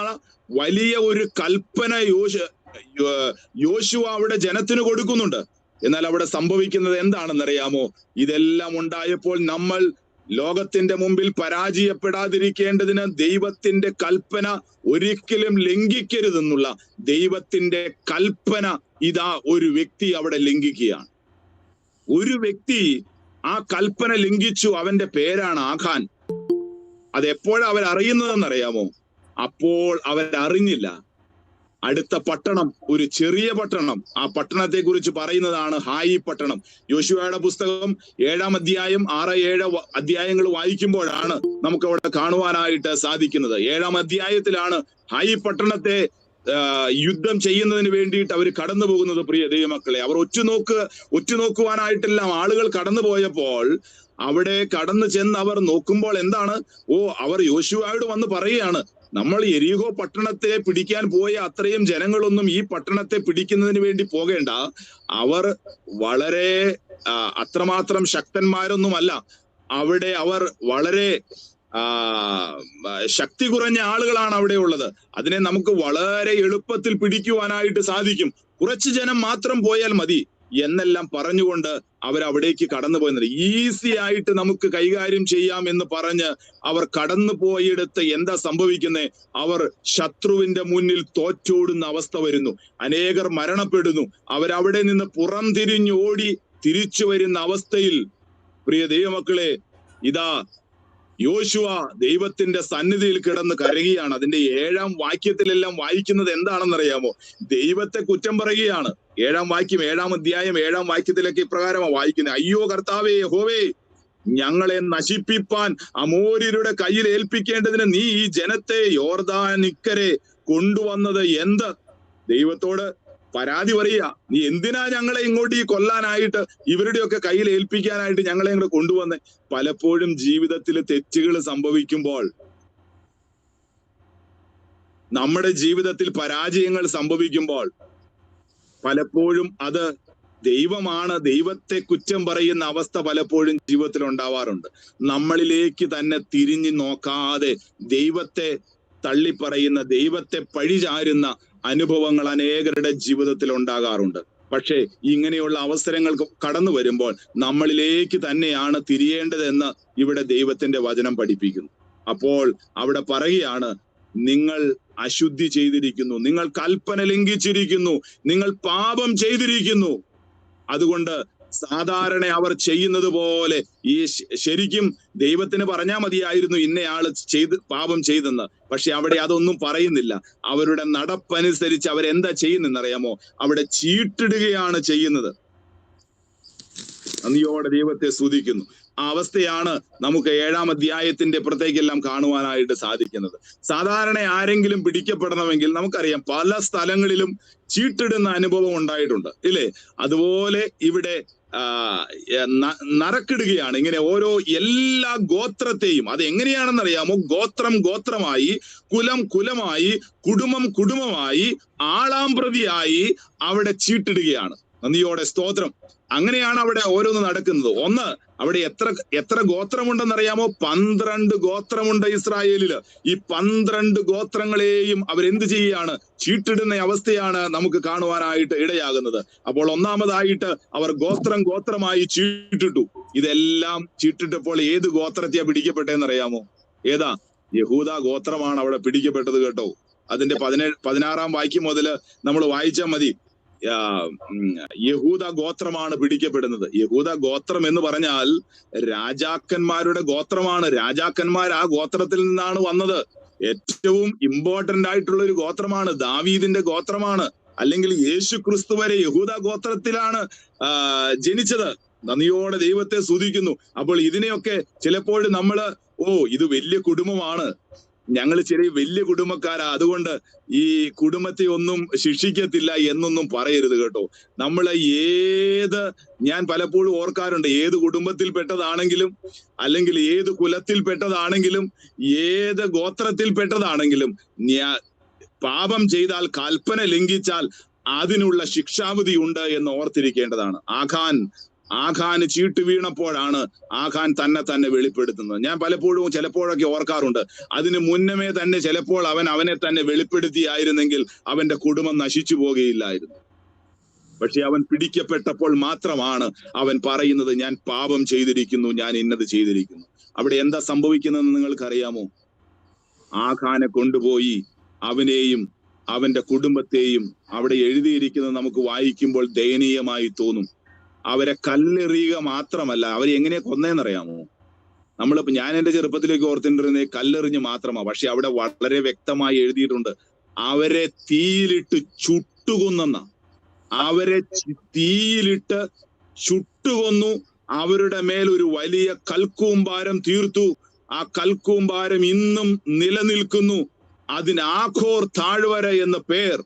വലിയ ഒരു കൽപ്പന യോശുവ അവിടെ ജനത്തിന് കൊടുക്കുന്നുണ്ട്. എന്നാൽ അവിടെ സംഭവിക്കുന്നത് എന്താണെന്നറിയാമോ? ഇതെല്ലാം ഉണ്ടായപ്പോൾ നമ്മൾ ലോകത്തിന്റെ മുമ്പിൽ പരാജയപ്പെടാതിരിക്കേണ്ടതിന് ദൈവത്തിന്റെ കൽപ്പന ഒരിക്കലും ലംഘിക്കരുതെന്നുള്ള ദൈവത്തിന്റെ കൽപ്പന ഇതാ ഒരു വ്യക്തി അവിടെ ലംഘിക്കുകയാണ്. ഒരു വ്യക്തി ആ കൽപ്പന ലംഘിച്ചു. അവന്റെ പേരാണ് ആഖാൻ. അതെപ്പോഴാ അവരറിയുന്നതെന്നറിയാമോ? അപ്പോൾ അവരറിഞ്ഞില്ല. അടുത്ത പട്ടണം ഒരു ചെറിയ പട്ടണം, ആ പട്ടണത്തെ കുറിച്ച് പറയുന്നതാണ് ഹായി പട്ടണം. യോശുവയുടെ പുസ്തകം 7-ാം അധ്യായം 6-7 അധ്യായങ്ങൾ വായിക്കുമ്പോഴാണ് നമുക്ക് അവിടെ കാണുവാനായിട്ട് സാധിക്കുന്നത്. 7-ാം അധ്യായത്തിലാണ് ഹായി പട്ടണത്തെ യുദ്ധം ചെയ്യുന്നതിന് വേണ്ടിയിട്ട് അവർ കടന്നു പോകുന്നത്. പ്രിയ ദൈവമക്കളെ, അവർ ഒറ്റുനോക്കുവാനായിട്ടെല്ലാം ആളുകൾ കടന്നു പോയപ്പോൾ അവിടെ കടന്നു ചെന്ന് അവർ നോക്കുമ്പോൾ എന്താണ്? അവർ യോശുവയോട് വന്ന് പറയുകയാണ്, നമ്മൾ എരീഹോ പട്ടണത്തെ പിടിക്കാൻ പോയ അത്രയും ജനങ്ങളൊന്നും ഈ പട്ടണത്തെ പിടിക്കുന്നതിന് വേണ്ടി പോകേണ്ട. അവർ വളരെ അത്രമാത്രം ശക്തന്മാരൊന്നുമല്ല. അവിടെ അവർ വളരെ ശക്തി കുറഞ്ഞ ആളുകളാണ് അവിടെ ഉള്ളത്. അതിനെ നമുക്ക് വളരെ എളുപ്പത്തിൽ പിടിക്കുവാനായിട്ട് സാധിക്കും. കുറച്ച് ജനം മാത്രം പോയാൽ മതി എന്നെല്ലാം പറഞ്ഞുകൊണ്ട് അവരവിടേക്ക് കടന്നു പോയത്. ഈസി ആയിട്ട് നമുക്ക് കൈകാര്യം ചെയ്യാം എന്ന് പറഞ്ഞ് അവർ കടന്നു പോയിടത്ത് എന്താ സംഭവിക്കുന്നത്? അവർ ശത്രുവിന്റെ മുന്നിൽ തോറ്റോടുന്ന അവസ്ഥ വരുന്നു. അനേകർ മരണപ്പെടുന്നു. അവരവിടെ നിന്ന് പുറം തിരിഞ്ഞോടി തിരിച്ചു വരുന്ന അവസ്ഥയിൽ പ്രിയ ദൈവമക്കളെ, ഇതാ യോശുവ ദൈവത്തിന്റെ സന്നിധിയിൽ കിടന്ന് കരയുകയാണ്. അതിന്റെ 7-ാം വാക്യത്തിലെല്ലാം വായിക്കുന്നത് എന്താണെന്നറിയാമോ? ദൈവത്തെ കുറ്റം പറയുകയാണ്. 7-ാം വാക്യം, 7-ാം അധ്യായം 7-ാം വാക്യത്തിലൊക്കെ ഇപ്രകാരമാണ് വായിക്കുന്നത്: അയ്യോ കർത്താവേ, യഹോവേ, ഞങ്ങളെ നശിപ്പിപ്പാൻ അമോര്യരുടെ കയ്യിൽ ഏൽപ്പിക്കേണ്ടതിന് നീ ഈ ജനത്തെ യോർദാനിക്കരെ കൊണ്ടുവന്നത് എന്ത്? ദൈവത്തോട് പരാതി പറയുക, നീ എന്തിനാ ഞങ്ങളെ ഇങ്ങോട്ട് ഈ കൊല്ലാനായിട്ട്, ഇവരുടെയൊക്കെ കയ്യിൽ ഏൽപ്പിക്കാനായിട്ട് ഞങ്ങളെ ഇങ്ങോട്ട് കൊണ്ടുവന്നേ? പലപ്പോഴും ജീവിതത്തിൽ തെറ്റുകൾ സംഭവിക്കുമ്പോൾ, നമ്മുടെ ജീവിതത്തിൽ പരാജയങ്ങൾ സംഭവിക്കുമ്പോൾ പലപ്പോഴും അത് ദൈവമാണ്, ദൈവത്തെ കുറ്റം പറയുന്ന അവസ്ഥ പലപ്പോഴും ജീവിതത്തിൽ ഉണ്ടാവാറുണ്ട്. നമ്മളിലേക്ക് തന്നെ തിരിഞ്ഞു നോക്കാതെ ദൈവത്തെ തള്ളിപ്പറയുന്ന, ദൈവത്തെ പഴിചാരുന്ന അനുഭവങ്ങൾ അനേകരുടെ ജീവിതത്തിൽ ഉണ്ടാകാറുണ്ട്. പക്ഷേ ഇങ്ങനെയുള്ള അവസരങ്ങൾ കടന്നു വരുമ്പോൾ നമ്മളിലേക്ക് തന്നെയാണ് തിരിയേണ്ടതെന്ന് ഇവിടെ ദൈവത്തിന്റെ വചനം പഠിപ്പിക്കുന്നു. അപ്പോൾ അവിടെ പറയുകയാണ്, നിങ്ങൾ അശുദ്ധി ചെയ്തിരിക്കുന്നു, നിങ്ങൾ കൽപ്പന ലംഘിച്ചിരിക്കുന്നു, നിങ്ങൾ പാപം ചെയ്തിരിക്കുന്നു. അതുകൊണ്ട് സാധാരണ അവർ ചെയ്യുന്നത് പോലെ ഈ ശരിക്കും ദൈവത്തിന് പറഞ്ഞാൽ മതിയായിരുന്നു ഇന്നയാള് പാപം ചെയ്തെന്ന്. പക്ഷെ അവിടെ അതൊന്നും പറയുന്നില്ല. അവരുടെ നടപ്പനുസരിച്ച് അവരെന്താ ചെയ്യുന്നറിയാമോ? അവിടെ ചീട്ടിടുകയാണ് ചെയ്യുന്നത്. നന്ദിയോടെ ദൈവത്തെ സ്തുതിക്കുന്നു. ആ അവസ്ഥയാണ് നമുക്ക് 7-ാം അധ്യായത്തിന്റെ പുറത്തേക്കെല്ലാം കാണുവാനായിട്ട് സാധിക്കുന്നത്. സാധാരണ ആരെങ്കിലും പിടിക്കപ്പെടണമെങ്കിൽ നമുക്കറിയാം പല സ്ഥലങ്ങളിലും ചീട്ടിടുന്ന അനുഭവം ഉണ്ടായിട്ടുണ്ട്, ഇല്ലേ? അതുപോലെ ഇവിടെ നറുക്കിടുകയാണ്. ഇങ്ങനെ ഓരോ എല്ലാ ഗോത്രത്തെയും, അത് എങ്ങനെയാണെന്ന് അറിയാമോ? ഗോത്രം ഗോത്രമായി, കുലം കുലമായി, കുടുംബം കുടുംബമായി, ആളാം പ്രതിയായി അവിടെ ചീട്ടിടുകയാണ്. നന്ദിയോടെ സ്തോത്രം. അങ്ങനെയാണ് അവിടെ ഓരോന്ന് നടക്കുന്നത്. ഒന്ന്, അവിടെ എത്ര ഗോത്രമുണ്ടെന്നറിയാമോ? 12 ഗോത്രമുണ്ട് ഇസ്രായേലില്. ഈ 12 ഗോത്രങ്ങളെയും അവരെന്ത് ചെയ്യുകയാണ്? ചീട്ടിടുന്ന അവസ്ഥയാണ് നമുക്ക് കാണുവാനായിട്ട് ഇടയാകുന്നത്. അപ്പോൾ ഒന്നാമതായിട്ട് അവർ ഗോത്രമായി ചീട്ടിട്ടു. ഇതെല്ലാം ചീട്ടിട്ടപ്പോൾ ഏത് ഗോത്രത്തെയാ പിടിക്കപ്പെട്ടെന്നറിയാമോ? ഏതാ? യഹൂദ ഗോത്രമാണ് അവിടെ പിടിക്കപ്പെട്ടത് കേട്ടോ. അതിന്റെ 16-ാം വാക്യം മുതല് നമ്മൾ വായിച്ചാൽ മതി. യഹൂദ ഗോത്രമാണ് പിടിക്കപ്പെടുന്നത്. യഹൂദ ഗോത്രം എന്ന് പറഞ്ഞാൽ രാജാക്കന്മാരുടെ ഗോത്രമാണ്. രാജാക്കന്മാർ ആ ഗോത്രത്തിൽ നിന്നാണ് വന്നത്. ഏറ്റവും ഇമ്പോർട്ടന്റ് ആയിട്ടുള്ള ഒരു ഗോത്രമാണ്. ദാവീദിന്റെ ഗോത്രമാണ്. അല്ലെങ്കിൽ യേശു ക്രിസ്തു വരെ യഹൂദ ഗോത്രത്തിലാണ് ജനിച്ചത്. നന്ദിയോടെ ദൈവത്തെ സ്തുതിക്കുന്നു. അപ്പോൾ ഇതിനെയൊക്കെ ചിലപ്പോൾ നമ്മള് ഇത് വലിയ കുടുംബമാണ്, ഞങ്ങൾ വലിയ കുടുംബക്കാരാ, അതുകൊണ്ട് ഈ കുടുംബത്തെ ഒന്നും ശിക്ഷിക്കത്തില്ല എന്നൊന്നും പറയരുത് കേട്ടോ. ഞാൻ പലപ്പോഴും ഓർക്കാറുണ്ട്, ഏത് കുടുംബത്തിൽപ്പെട്ടതാണെങ്കിലും, അല്ലെങ്കിൽ ഏത് കുലത്തിൽപ്പെട്ടതാണെങ്കിലും, ഏത് ഗോത്രത്തിൽപ്പെട്ടതാണെങ്കിലും, പാപം ചെയ്താൽ, കൽപ്പന ലംഘിച്ചാൽ അതിനുള്ള ശിക്ഷാവിധി ഉണ്ട് എന്ന് ഓർത്തിരിക്കേണ്ടതാണ്. ആഖാന് ചീട്ട് വീണപ്പോഴാണ് ആഖാൻ തന്നെ വെളിപ്പെടുത്തുന്നത്. ഞാൻ ചിലപ്പോഴൊക്കെ ഓർക്കാറുണ്ട്, അതിന് മുന്നമേ തന്നെ ചിലപ്പോൾ അവനെ തന്നെ വെളിപ്പെടുത്തിയായിരുന്നെങ്കിൽ അവന്റെ കുടുംബം നശിച്ചു പോകുകയില്ലായിരുന്നു. പക്ഷെ അവൻ പിടിക്കപ്പെട്ടപ്പോൾ മാത്രമാണ് അവൻ പറയുന്നത്, ഞാൻ പാപം ചെയ്തിരിക്കുന്നു, ഞാൻ ഇന്നത് ചെയ്തിരിക്കുന്നു. അവിടെ എന്താ സംഭവിക്കുന്നതെന്ന് നിങ്ങൾക്കറിയാമോ? ആഖാനെ കൊണ്ടുപോയി അവനെയും അവന്റെ കുടുംബത്തെയും, അവിടെ എഴുതിയിരിക്കുന്നത് നമുക്ക് വായിക്കുമ്പോൾ ദയനീയമായി തോന്നും, അവരെ കല്ലെറിയുക മാത്രമല്ല, അവരെ എങ്ങനെയാ കൊന്നേന്നറിയാമോ? ഞാൻ എന്റെ ചെറുപ്പത്തിലേക്ക് ഓർത്തിട്ടിരുന്നത് കല്ലെറിഞ്ഞ് മാത്രമാ. പക്ഷെ അവിടെ വളരെ വ്യക്തമായി എഴുതിയിട്ടുണ്ട്, അവരെ തീയിലിട്ട് ചുട്ടുകൊന്ന. അവരെ തീയിലിട്ട് ചുട്ടുകൊന്നു. അവരുടെ മേൽ ഒരു വലിയ കൽക്കൂമ്പാരം തീർത്തു. ആ കൽക്കൂമ്പാരം ഇന്നും നിലനിൽക്കുന്നു. അതിന് ആഖോർ താഴ്വര എന്ന പേർ.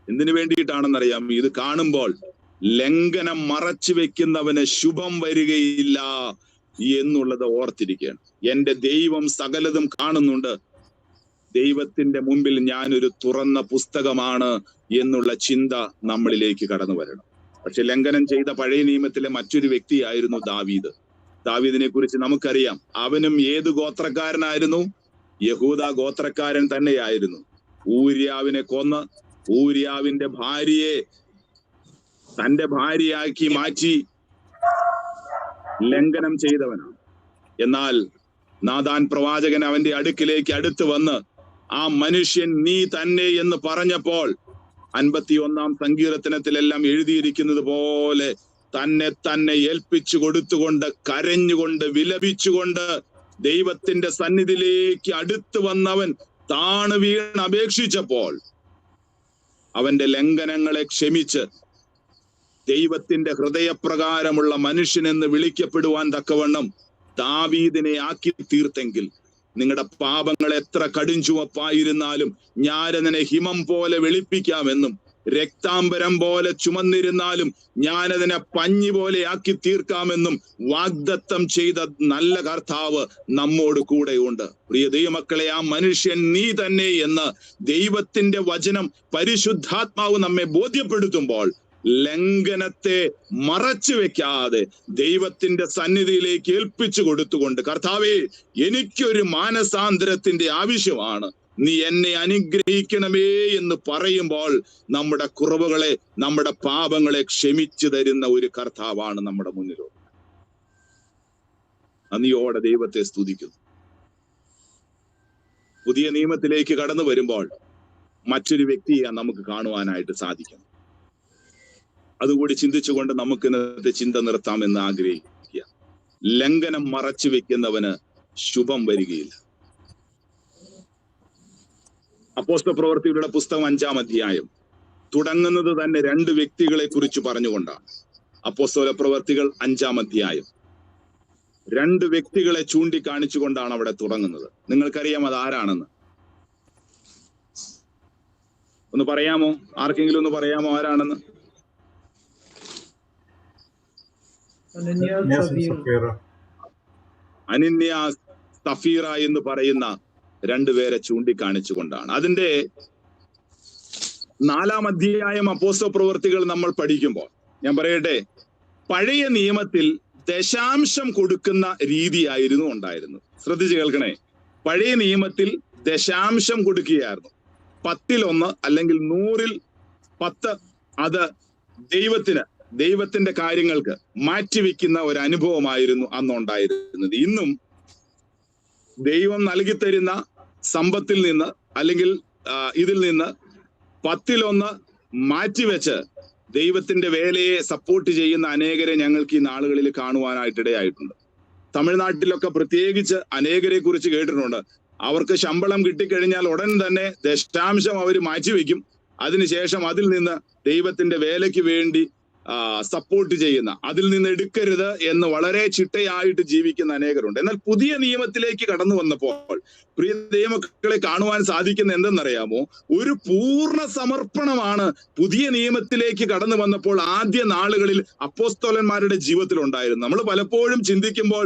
എന്തിനു വേണ്ടിയിട്ടാണെന്നറിയാം? ഇത് കാണുമ്പോൾ ലംഘനം മറച്ചു വെക്കുന്നവന് ശുഭം വരികയില്ല എന്നുള്ളത് ഓർത്തിരിക്കുകയാണ്. എന്റെ ദൈവം സകലതും കാണുന്നുണ്ട്. ദൈവത്തിന്റെ മുമ്പിൽ ഞാനൊരു തുറന്ന പുസ്തകമാണ് എന്നുള്ള ചിന്ത നമ്മളിലേക്ക് കടന്നു വരണം. പക്ഷെ ലംഘനം ചെയ്ത പഴയ നിയമത്തിലെ മറ്റൊരു വ്യക്തിയായിരുന്നു ദാവീദ്. ദാവീദിനെ കുറിച്ച് നമുക്കറിയാം. അവനും ഏത് ഗോത്രക്കാരനായിരുന്നു? യഹൂദ ഗോത്രക്കാരൻ തന്നെയായിരുന്നു. ഊര്യാവിനെ കൊന്ന് ഊര്യാവിന്റെ ഭാര്യയെ തന്റെ ഭാര്യയാക്കി മാറ്റി ലംഘനം ചെയ്തവനാണ്. എന്നാൽ നാഥാൻ പ്രവാചകൻ അവന്റെ അടുത്ത് വന്ന് ആ മനുഷ്യൻ നീ തന്നെ എന്ന് പറഞ്ഞപ്പോൾ 51-ാം സങ്കീർത്തനത്തിലെല്ലാം എഴുതിയിരിക്കുന്നത് പോലെ തന്നെ ഏൽപ്പിച്ചു കൊടുത്തുകൊണ്ട്, കരഞ്ഞുകൊണ്ട്, വിലപിച്ചുകൊണ്ട് ദൈവത്തിന്റെ സന്നിധിയിലേക്ക് അടുത്ത് വന്നവൻ താണു വീണ് അപേക്ഷിച്ചപ്പോൾ അവന്റെ ലംഘനങ്ങളെ ക്ഷമിച്ച് ദൈവത്തിന്റെ ഹൃദയപ്രകാരമുള്ള മനുഷ്യനെന്ന് വിളിക്കപ്പെടുവാൻ തക്കവണ്ണം ദാവീദിനെ ആക്കി തീർത്തെങ്കിൽ, നിങ്ങളുടെ പാപങ്ങൾ എത്ര കടുംചുവപ്പായിരുന്നാലും ഞാനതിനെ ഹിമം പോലെ വെളുപ്പിക്കാമെന്നും, രക്താംബരം പോലെ ചുമന്നിരുന്നാലും ഞാനതിനെ പഞ്ഞി പോലെ ആക്കി തീർക്കാമെന്നും വാഗ്ദത്തം ചെയ്ത നല്ല കർത്താവ് നമ്മോട് കൂടെയുണ്ട്. പ്രിയ ദൈവമക്കളെ, ആ മനുഷ്യൻ നീ തന്നെ എന്ന് ദൈവത്തിന്റെ വചനം, പരിശുദ്ധാത്മാവ് നമ്മെ ബോധ്യപ്പെടുത്തുമ്പോൾ ലംഘനത്തെ മറച്ചു വെക്കാതെ ദൈവത്തിന്റെ സന്നിധിയിലേക്ക് ഏൽപ്പിച്ചു കൊടുത്തുകൊണ്ട്, കർത്താവേ, എനിക്കൊരു മാനസാന്തരത്തിന്റെ ആവശ്യമാണ്, നീ എന്നെ അനുഗ്രഹിക്കണമേ എന്ന് പറയുമ്പോൾ നമ്മുടെ കുറവുകളെ, നമ്മുടെ പാപങ്ങളെ ക്ഷമിച്ചു തരുന്ന ഒരു കർത്താവാണ് നമ്മുടെ മുന്നിലുള്ളത്. നന്ദിയോടെ ദൈവത്തെ സ്തുതിക്കുന്നു. പുതിയ നിയമത്തിലേക്ക് കടന്നു വരുമ്പോൾ മറ്റൊരു വ്യക്തിയെ നമുക്ക് കാണുവാനായിട്ട് സാധിക്കും. അതുകൂടി ചിന്തിച്ചുകൊണ്ട് നമുക്ക് ഇന്നത്തെ ചിന്ത നിർത്താമെന്ന് ആഗ്രഹിക്കുക. ലംഘനം മറച്ചു വെക്കുന്നവന് ശുഭം വരികയില്ല. അപ്പോസ്തലപ്രവൃത്തികളുടെ പുസ്തകം 5-ാം അധ്യായം തുടങ്ങുന്നത് തന്നെ 2 വ്യക്തികളെ കുറിച്ച് പറഞ്ഞുകൊണ്ടാണ്. അപ്പോസ്തലപ്രവൃത്തികൾ 5-ാം അധ്യായം രണ്ട് വ്യക്തികളെ ചൂണ്ടിക്കാണിച്ചുകൊണ്ടാണ് അവിടെ തുടങ്ങുന്നത്. നിങ്ങൾക്കറിയാം അത് ആരാണെന്ന്? ഒന്ന് പറയാമോ? ആർക്കെങ്കിലും ഒന്ന് പറയാമോ ആരാണെന്ന്? അനന്യാസ് സഫീറ എന്ന് പറയുന്ന രണ്ടുപേരെ ചൂണ്ടിക്കാണിച്ചുകൊണ്ടാണ്. അതിന്റെ 4-ാം അധ്യായം അപ്പോസ്തല പ്രവൃത്തികൾ നമ്മൾ പഠിക്കുമ്പോൾ, ഞാൻ പറയട്ടെ, പഴയ നിയമത്തിൽ ദശാംശം കൊടുക്കുന്ന രീതിയായിരുന്നു ഉണ്ടായിരുന്നത്. ശ്രദ്ധിച്ച് കേൾക്കണേ. പഴയ നിയമത്തിൽ ദശാംശം കൊടുക്കുകയായിരുന്നു. 10-1 അല്ലെങ്കിൽ 100-10 അത് ദൈവത്തിന്റെ കാര്യങ്ങൾക്ക് മാറ്റിവെക്കുന്ന ഒരു അനുഭവമായിരുന്നു അന്നുണ്ടായിരുന്നത്. ഇന്നും ദൈവം നൽകിത്തരുന്ന സമ്പത്തിൽ നിന്ന് അല്ലെങ്കിൽ ഇതിൽ നിന്ന് 10-1 മാറ്റിവെച്ച് ദൈവത്തിന്റെ വേലയെ സപ്പോർട്ട് ചെയ്യുന്ന അനേകരെ ഞങ്ങൾക്ക് ഈ നാളുകളിൽ കാണുവാനായിട്ടിടയായിട്ടുണ്ട്. തമിഴ്നാട്ടിലൊക്കെ പ്രത്യേകിച്ച് അനേകരെ കുറിച്ച് കേട്ടിട്ടുണ്ട്. അവർക്ക് ശമ്പളം കിട്ടിക്കഴിഞ്ഞാൽ ഉടൻ തന്നെ ദശാംശം അവർ മാറ്റിവെക്കും. അതിനുശേഷം അതിൽ നിന്ന് ദൈവത്തിന്റെ വേലയ്ക്ക് വേണ്ടി സപ്പോർട്ട് ചെയ്യുന്ന, അതിൽ നിന്ന് എടുക്കരുത് എന്ന് വളരെ ചിട്ടയായിട്ട് ജീവിക്കുന്ന അനേകരുണ്ട്. എന്നാൽ പുതിയ നിയമത്തിലേക്ക് കടന്നു വന്നപ്പോൾ പ്രിയ ദൈവമക്കളെ കാണുവാൻ സാധിക്കുന്ന എന്തെന്നറിയാമോ? ഒരു പൂർണ്ണ സമർപ്പണമാണ് പുതിയ നിയമത്തിലേക്ക് കടന്നു വന്നപ്പോൾ ആദ്യ നാളുകളിൽ അപ്പോസ്തലന്മാരുടെ ജീവിതത്തിൽ ഉണ്ടായിരുന്നു. നമ്മൾ പലപ്പോഴും ചിന്തിക്കുമ്പോൾ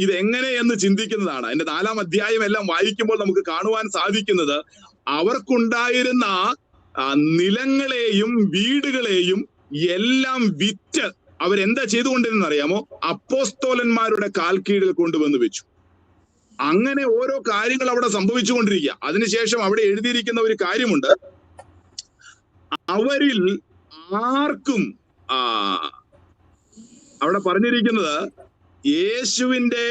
ഇതെങ്ങനെ എന്ന് ചിന്തിക്കുന്നതാണ്. അതിന്റെ 4-ാം അധ്യായം എല്ലാം വായിക്കുമ്പോൾ നമുക്ക് കാണുവാൻ സാധിക്കുന്നത് അവർക്കുണ്ടായിരുന്ന നിലങ്ങളെയും വീടുകളെയും എല്ലാം വിറ്റ് അവരെന്താ ചെയ്തുകൊണ്ടിരുന്ന അറിയാമോ? അപ്പോസ്തലന്മാരുടെ കാൽക്കീഴിൽ കൊണ്ടുവന്ന് വെച്ചു. അങ്ങനെ ഓരോ കാര്യങ്ങൾ അവിടെ സംഭവിച്ചുകൊണ്ടിരിക്കുക. അതിനുശേഷം അവിടെ എഴുതിയിരിക്കുന്ന ഒരു കാര്യമുണ്ട്, അവരിൽ ആർക്കും അവിടെ പറഞ്ഞിരിക്കുന്നത് യേശുവിന്റെ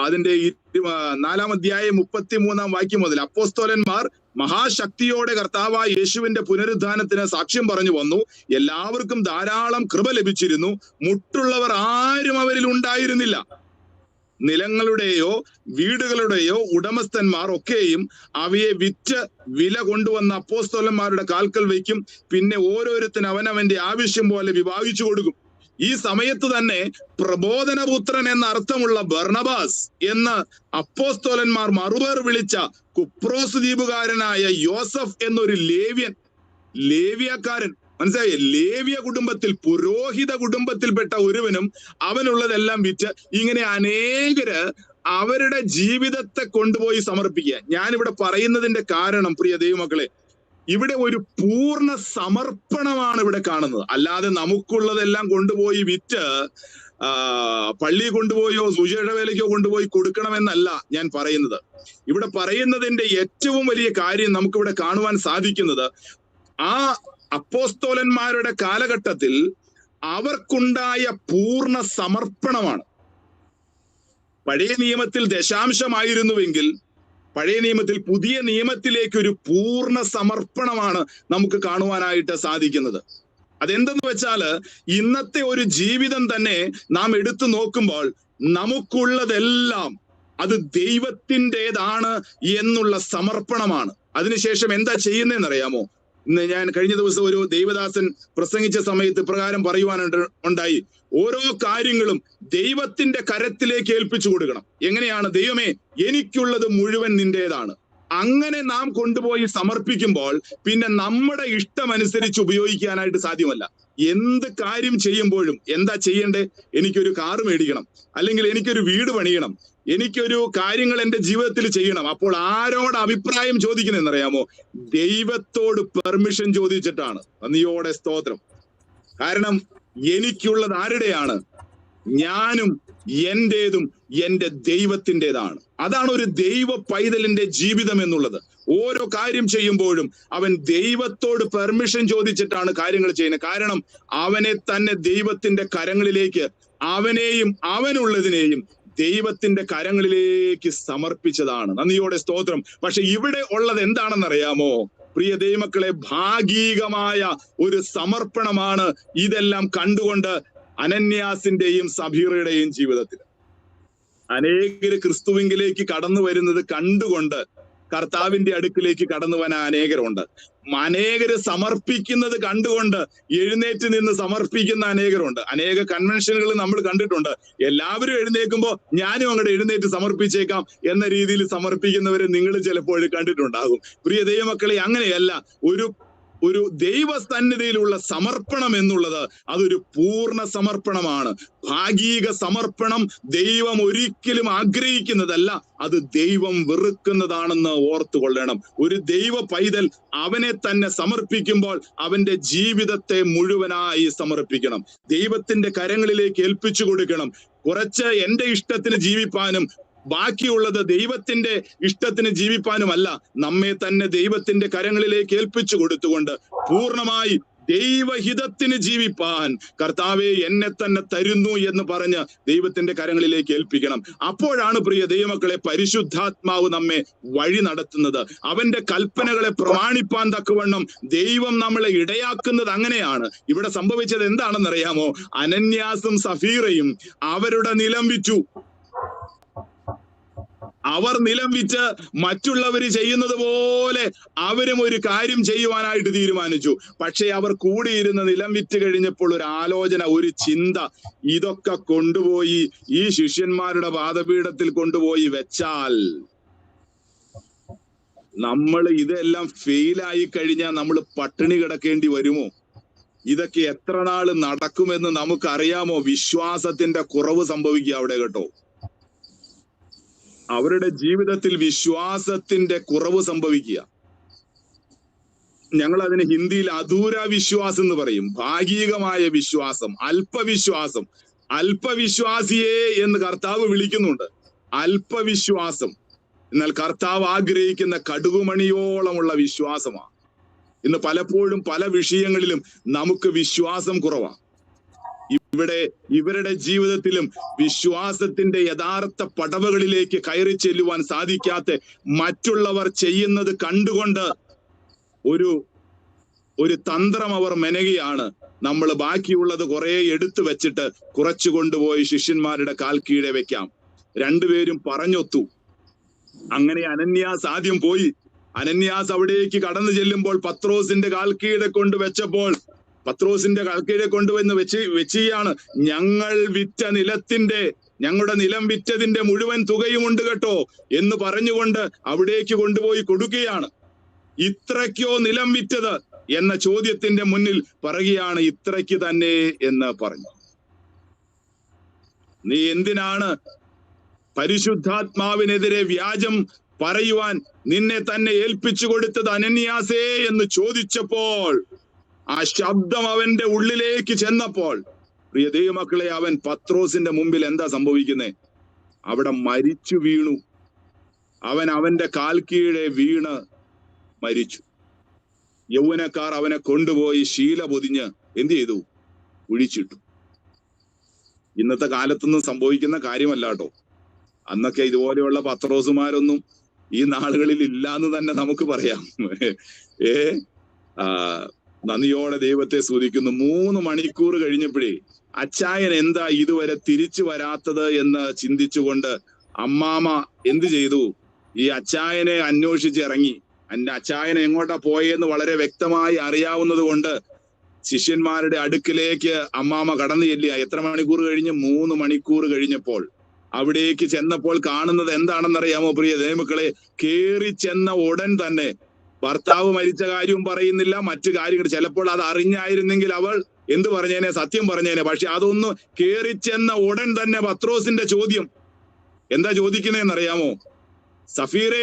അതിന്റെ 4-ാം അധ്യായം 33-ാം വാക്യം മുതൽ അപ്പോസ്തലന്മാർ മഹാശക്തിയോടെ കർത്താവായ യേശുവിന്റെ പുനരുദ്ധാനത്തിന് സാക്ഷ്യം പറഞ്ഞു വന്നു. എല്ലാവർക്കും ധാരാളം കൃപ ലഭിച്ചിരുന്നു. മുട്ടുള്ളവർ ആരും അവരിൽ ഉണ്ടായിരുന്നില്ല. നിലങ്ങളുടെയോ വീടുകളുടെയോ ഉടമസ്ഥന്മാർ ഒക്കെയും അവയെ വിറ്റ് വില കൊണ്ടുവന്ന അപ്പോസ്തലന്മാരുടെ കാൽക്കൽ വയ്ക്കും. പിന്നെ ഓരോരുത്തൻ അവനവന്റെ ആവശ്യം പോലെ വിഭാഗിച്ചു കൊടുക്കും. ഈ സമയത്ത് തന്നെ പ്രബോധനപുത്രൻ എന്ന അർത്ഥമുള്ള ബർണബാസ് എന്ന് അപ്പോസ്തലന്മാർ മറുപേർ വിളിച്ച കുപ്രോസ് ദ്വീപുകാരനായ യോസഫ് എന്നൊരു ലേവ്യക്കാരൻ, മനസ്സിലായി, ലേവ്യ കുടുംബത്തിൽ, പുരോഹിത കുടുംബത്തിൽപ്പെട്ട ഒരുവനും അവനുള്ളതെല്ലാം വിറ്റ് ഇങ്ങനെ അനേകര് അവരുടെ ജീവിതത്തെ കൊണ്ടുപോയി സമർപ്പിക്കുക. ഞാനിവിടെ പറയുന്നതിന്റെ കാരണം പ്രിയ ദൈവമക്കളെ, ഇവിടെ ഒരു പൂർണ്ണ സമർപ്പണമാണ് ഇവിടെ കാണുന്നത്. അല്ലാതെ നമുക്കുള്ളതെല്ലാം കൊണ്ടുപോയി വിറ്റ് പള്ളി കൊണ്ടുപോയോ സുവിശേഷ വേലയ്ക്കോ കൊണ്ടുപോയി കൊടുക്കണമെന്നല്ല ഞാൻ പറയുന്നത്. ഇവിടെ പറയുന്നതിന്റെ ഏറ്റവും വലിയ കാര്യം നമുക്കിവിടെ കാണുവാൻ സാധിക്കുന്നത്, ആ അപ്പോസ്തലന്മാരുടെ കാലഘട്ടത്തിൽ അവർക്കുണ്ടായ പൂർണ്ണ സമർപ്പണമാണ്. പഴയ നിയമത്തിൽ ദശാംശമായിരുന്നുവെങ്കിൽ പഴയ നിയമത്തിൽ പുതിയ നിയമത്തിലേക്ക് ഒരു പൂർണ്ണ സമർപ്പണമാണ് നമുക്ക് കാണുവാനായിട്ട് സാധിക്കുന്നത്. അതെന്തെന്ന് വെച്ചാല് ഇന്നത്തെ ഒരു ജീവിതം തന്നെ നാം എടുത്തു നോക്കുമ്പോൾ നമുക്കുള്ളതെല്ലാം അത് ദൈവത്തിൻ്റെതാണ് എന്നുള്ള സമർപ്പണമാണ്. അതിനുശേഷം എന്താ ചെയ്യുന്നതെന്നറിയാമോ? ഇന്ന് ഞാൻ കഴിഞ്ഞ ദിവസം ഒരു ദൈവദാസൻ പ്രസംഗിച്ച സമയത്ത് പ്രകാരം പറയുവാനുണ്ടായി, ഓരോ കാര്യങ്ങളും ദൈവത്തിന്റെ കരത്തിലേക്ക് ഏൽപ്പിച്ചു കൊടുക്കണം. എങ്ങനെയാണ്? ദൈവമേ, എനിക്കുള്ളത് മുഴുവൻ നിന്റേതാണ്. അങ്ങനെ നാം കൊണ്ടുപോയി സമർപ്പിക്കുമ്പോൾ പിന്നെ നമ്മുടെ ഇഷ്ടമനുസരിച്ച് ഉപയോഗിക്കാനായിട്ട് സാധ്യമല്ല. എന്ത് കാര്യം ചെയ്യുമ്പോഴും എന്താ ചെയ്യണ്ടേ? എനിക്കൊരു കാറ് മേടിക്കണം, അല്ലെങ്കിൽ എനിക്കൊരു വീട് പണിയണം, എനിക്കൊരു കാര്യങ്ങൾ എന്റെ ജീവിതത്തിൽ ചെയ്യണം. അപ്പോൾ ആരോട് അഭിപ്രായം ചോദിക്കുന്നതെന്നറിയാമോ? ദൈവത്തോട് പെർമിഷൻ ചോദിച്ചിട്ടാണ്. നന്ദിയോടെ സ്തോത്രം. കാരണം എനിക്കുള്ളത് ആരുടെയാണ്? ഞാനും എന്റേതും എന്റെ ദൈവത്തിൻ്റെതാണ്. അതാണ് ഒരു ദൈവ പൈതലിന്റെ ജീവിതം എന്നുള്ളത്. ഓരോ കാര്യം ചെയ്യുമ്പോഴും അവൻ ദൈവത്തോട് പെർമിഷൻ ചോദിച്ചിട്ടാണ് കാര്യങ്ങൾ ചെയ്യുന്നത്. കാരണം അവനെ തന്നെ ദൈവത്തിന്റെ കരങ്ങളിലേക്ക്, അവനെയും അവനുള്ളതിനെയും ദൈവത്തിന്റെ കരങ്ങളിലേക്ക് സമർപ്പിച്ചതാണ്. നന്ദിയോടെ സ്തോത്രം. പക്ഷെ ഇവിടെ ഉള്ളത് എന്താണെന്നറിയാമോ പ്രിയ ദൈവമക്കളെ? ഭാഗികമായ ഒരു സമർപ്പണമാണ്. ഇതെല്ലാം കണ്ടുകൊണ്ട് അനന്യാസിന്റെയും സഫീറയുടെയും ജീവിതത്തിൽ അനേകര് ക്രിസ്തുവിങ്കിലേക്ക് കടന്നു വരുന്നത് കണ്ടുകൊണ്ട് കർത്താവിന്റെ അടുക്കിലേക്ക് കടന്നു വരാൻ അനേകരുണ്ട്. അനേകര് സമർപ്പിക്കുന്നത് കണ്ടുകൊണ്ട് എഴുന്നേറ്റ് നിന്ന് സമർപ്പിക്കുന്ന അനേകരുണ്ട്. അനേക കൺവെൻഷനുകൾ നമ്മൾ കണ്ടിട്ടുണ്ട്. എല്ലാവരും എഴുന്നേൽക്കുമ്പോൾ ഞാനും അങ്ങോട്ട് എഴുന്നേറ്റ് സമർപ്പിച്ചേക്കാം എന്ന രീതിയിൽ സമർപ്പിക്കുന്നവരെ നിങ്ങൾ ചിലപ്പോൾ കണ്ടിട്ടുണ്ടാകും. പ്രിയ ദൈവമക്കളെ, അങ്ങനെയല്ല. ഒരു ദൈവസന്നിധിയിലുള്ള സമർപ്പണം എന്നുള്ളത് അതൊരു പൂർണ്ണ സമർപ്പണമാണ്. ഭാഗിക സമർപ്പണം ദൈവം ഒരിക്കലും ആഗ്രഹിക്കുന്നതല്ല, അത് ദൈവം വെറുക്കുന്നതാണെന്ന് ഓർത്തുകൊള്ളണം. ഒരു ദൈവ പൈതൽ അവനെ തന്നെ സമർപ്പിക്കുമ്പോൾ അവന്റെ ജീവിതത്തെ മുഴുവനായി സമർപ്പിക്കണം. ദൈവത്തിന്റെ കരങ്ങളിലേക്ക് ഏൽപ്പിച്ചു കൊടുക്കണം. കുറച്ച് എന്റെ ഇഷ്ടത്തിന് ജീവിപ്പാനും ബാക്കിയുള്ളത് ദൈവത്തിന്റെ ഇഷ്ടത്തിന് ജീവിപ്പാനുമല്ല, നമ്മെ തന്നെ ദൈവത്തിന്റെ കരങ്ങളിലേക്ക് ഏൽപ്പിച്ചു കൊടുത്തുകൊണ്ട് പൂർണ്ണമായി ദൈവഹിതത്തിന് ജീവിപ്പാൻ കർത്താവെ എന്നെ തന്നെ തരുന്നു എന്ന് പറഞ്ഞ് ദൈവത്തിന്റെ കരങ്ങളിലേക്ക് ഏൽപ്പിക്കണം. അപ്പോഴാണ് പ്രിയ ദൈവമക്കളെ പരിശുദ്ധാത്മാവ് നമ്മെ വഴി നടത്തുന്നത്. അവന്റെ കൽപ്പനകളെ പ്രമാണിപ്പാൻ തക്കവണ്ണം ദൈവം നമ്മളെ ഇടയാക്കുന്നത് അങ്ങനെയാണ്. ഇവിടെ സംഭവിച്ചത് എന്താണെന്നറിയാമോ? അനന്യാസും സഫീറയും അവരുടെ നിലം വിറ്റു. അവർ നിലം വിറ്റ് മറ്റുള്ളവർ ചെയ്യുന്നത് പോലെ അവരും ഒരു കാര്യം ചെയ്യുവാനായിട്ട് തീരുമാനിച്ചു. പക്ഷെ അവർ കൂടിയിരുന്ന് നിലം വിറ്റ് കഴിഞ്ഞപ്പോൾ ഒരു ആലോചന, ഒരു ചിന്ത, ഇതൊക്കെ കൊണ്ടുപോയി ഈ ശിഷ്യന്മാരുടെ പാദപീഠത്തിൽ കൊണ്ടുപോയി വെച്ചാൽ നമ്മൾ ഇതെല്ലാം ഫെയിലായി കഴിഞ്ഞാൽ നമ്മൾ പട്ടിണി കിടക്കേണ്ടി വരുമോ? ഇതൊക്കെ എത്ര നാള് നടക്കുമെന്ന് നമുക്കറിയാമോ? വിശ്വാസത്തിന്റെ കുറവ് സംഭവിക്കുക അവിടെ കേട്ടോ. അവരുടെ ജീവിതത്തിൽ വിശ്വാസത്തിന്റെ കുറവ് സംഭവിക്കുക. ഞങ്ങൾ അതിന് ഹിന്ദിയിൽ അധൂര വിശ്വാസം എന്ന് പറയും. ഭാഗികമായ വിശ്വാസം, അല്പവിശ്വാസം. അല്പവിശ്വാസിയെ എന്ന് കർത്താവ് വിളിക്കുന്നുണ്ട്. അല്പവിശ്വാസം. എന്നാൽ കർത്താവ് ആഗ്രഹിക്കുന്ന കടുകുമണിയോളമുള്ള വിശ്വാസമാണ്. ഇന്ന് പലപ്പോഴും പല വിഷയങ്ങളിലും നമുക്ക് വിശ്വാസം കുറവാണ്. ഇവരുടെ ജീവിതത്തിലും വിശ്വാസത്തിന്റെ യഥാർത്ഥ പടവുകളിലേക്ക് കയറി ചെല്ലുവാൻ സാധിക്കാത്ത, മറ്റുള്ളവർ ചെയ്യുന്നത് കണ്ടുകൊണ്ട് ഒരു തന്ത്രം അവർ മെനയുകയാണ്. നമ്മൾ ബാക്കിയുള്ളത് കുറെ എടുത്തു വെച്ചിട്ട് കുറച്ചു കൊണ്ടുപോയി ശിഷ്യന്മാരുടെ കാൽ കീഴെ വെക്കാം. രണ്ടുപേരും പറഞ്ഞൊത്തു. അങ്ങനെ അനന്യാസ് ആദ്യം പോയി. അനന്യാസ് അവിടേക്ക് കടന്നു ചെല്ലുമ്പോൾ പത്രോസിന്റെ കാൽ കീഴെ കൊണ്ട് വെച്ചപ്പോൾ പത്രോസിന്റെ കാൽക്കീഴെ കൊണ്ടുവന്ന് വെച്ചിയാണ്, ഞങ്ങളുടെ നിലം വിറ്റതിന്റെ മുഴുവൻ തുകയുമുണ്ട് കേട്ടോ എന്ന് പറഞ്ഞുകൊണ്ട് അവിടേക്ക് കൊണ്ടുപോയി കൊടുക്കുകയാണ്. ഇത്രയ്ക്കോ നിലം വിറ്റത് എന്ന ചോദ്യത്തിന്റെ മുന്നിൽ പറയുകയാണ്, ഇത്രയ്ക്ക് തന്നെ എന്ന് പറഞ്ഞു. നീ എന്തിനാണ് പരിശുദ്ധാത്മാവിനെതിരെ വ്യാജം പറയുവാൻ നിന്നെ തന്നെ ഏൽപ്പിച്ചു കൊടുത്തത് അനന്യാസേ എന്ന് ചോദിച്ചപ്പോൾ, ആ ശബ്ദം അവന്റെ ഉള്ളിലേക്ക് ചെന്നപ്പോൾ, പ്രിയ ദൈവമക്കളെ, അവൻ പത്രോസിന്റെ മുമ്പിൽ എന്താ സംഭവിക്കുന്നേ? അവിടെ മരിച്ചു വീണു. അവന്റെ കാൽ കീഴെ വീണ് മരിച്ചു. യൗവനക്കാർ അവനെ കൊണ്ടുപോയി ശീല പൊതിഞ്ഞ് എന്ത് ചെയ്തു? കുഴിച്ചിട്ടു. ഇന്നത്തെ കാലത്തൊന്നും സംഭവിക്കുന്ന കാര്യമല്ല കേട്ടോ. അന്നൊക്കെ ഇതുപോലെയുള്ള പത്രോസുമാരൊന്നും ഈ നാളുകളിൽ ഇല്ലാന്ന് തന്നെ നമുക്ക് പറയാം. നന്ദിയോടെ ദൈവത്തെ സ്തുതിക്കുന്നു. 3 മണിക്കൂർ കഴിഞ്ഞപ്പോഴേ അച്ചായൻ എന്താ ഇതുവരെ തിരിച്ചു വരാത്തത് എന്ന് ചിന്തിച്ചുകൊണ്ട് അമ്മാമ എന്ത് ചെയ്തു? ഈ അച്ചായനെ അന്വേഷിച്ച് ഇറങ്ങി. അച്ചായൻ എങ്ങോട്ടാ പോയെന്ന് വളരെ വ്യക്തമായി അറിയാവുന്നത് കൊണ്ട് ശിഷ്യന്മാരുടെ അടുക്കിലേക്ക് അമ്മാമ കടന്നു ചെല്ലുക. എത്ര മണിക്കൂർ കഴിഞ്ഞ്? 3 മണിക്കൂർ കഴിഞ്ഞപ്പോൾ അവിടേക്ക് ചെന്നപ്പോൾ കാണുന്നത് എന്താണെന്നറിയാമോ പ്രിയ ദൈവമക്കളെ? കേറി ചെന്ന ഉടൻ തന്നെ ഭർത്താവ് മരിച്ച കാര്യവും പറയുന്നില്ല, മറ്റു കാര്യങ്ങൾ. ചിലപ്പോൾ അത് അറിഞ്ഞായിരുന്നെങ്കിൽ അവൾ എന്ത് പറഞ്ഞേനെ? സത്യം പറഞ്ഞേനെ. പക്ഷെ അതൊന്ന് കേറി ചെന്ന ഉടൻ തന്നെ പത്രോസിന്റെ ചോദ്യം എന്താ ചോദിക്കുന്നതെന്നറിയാമോ? സഫീറെ,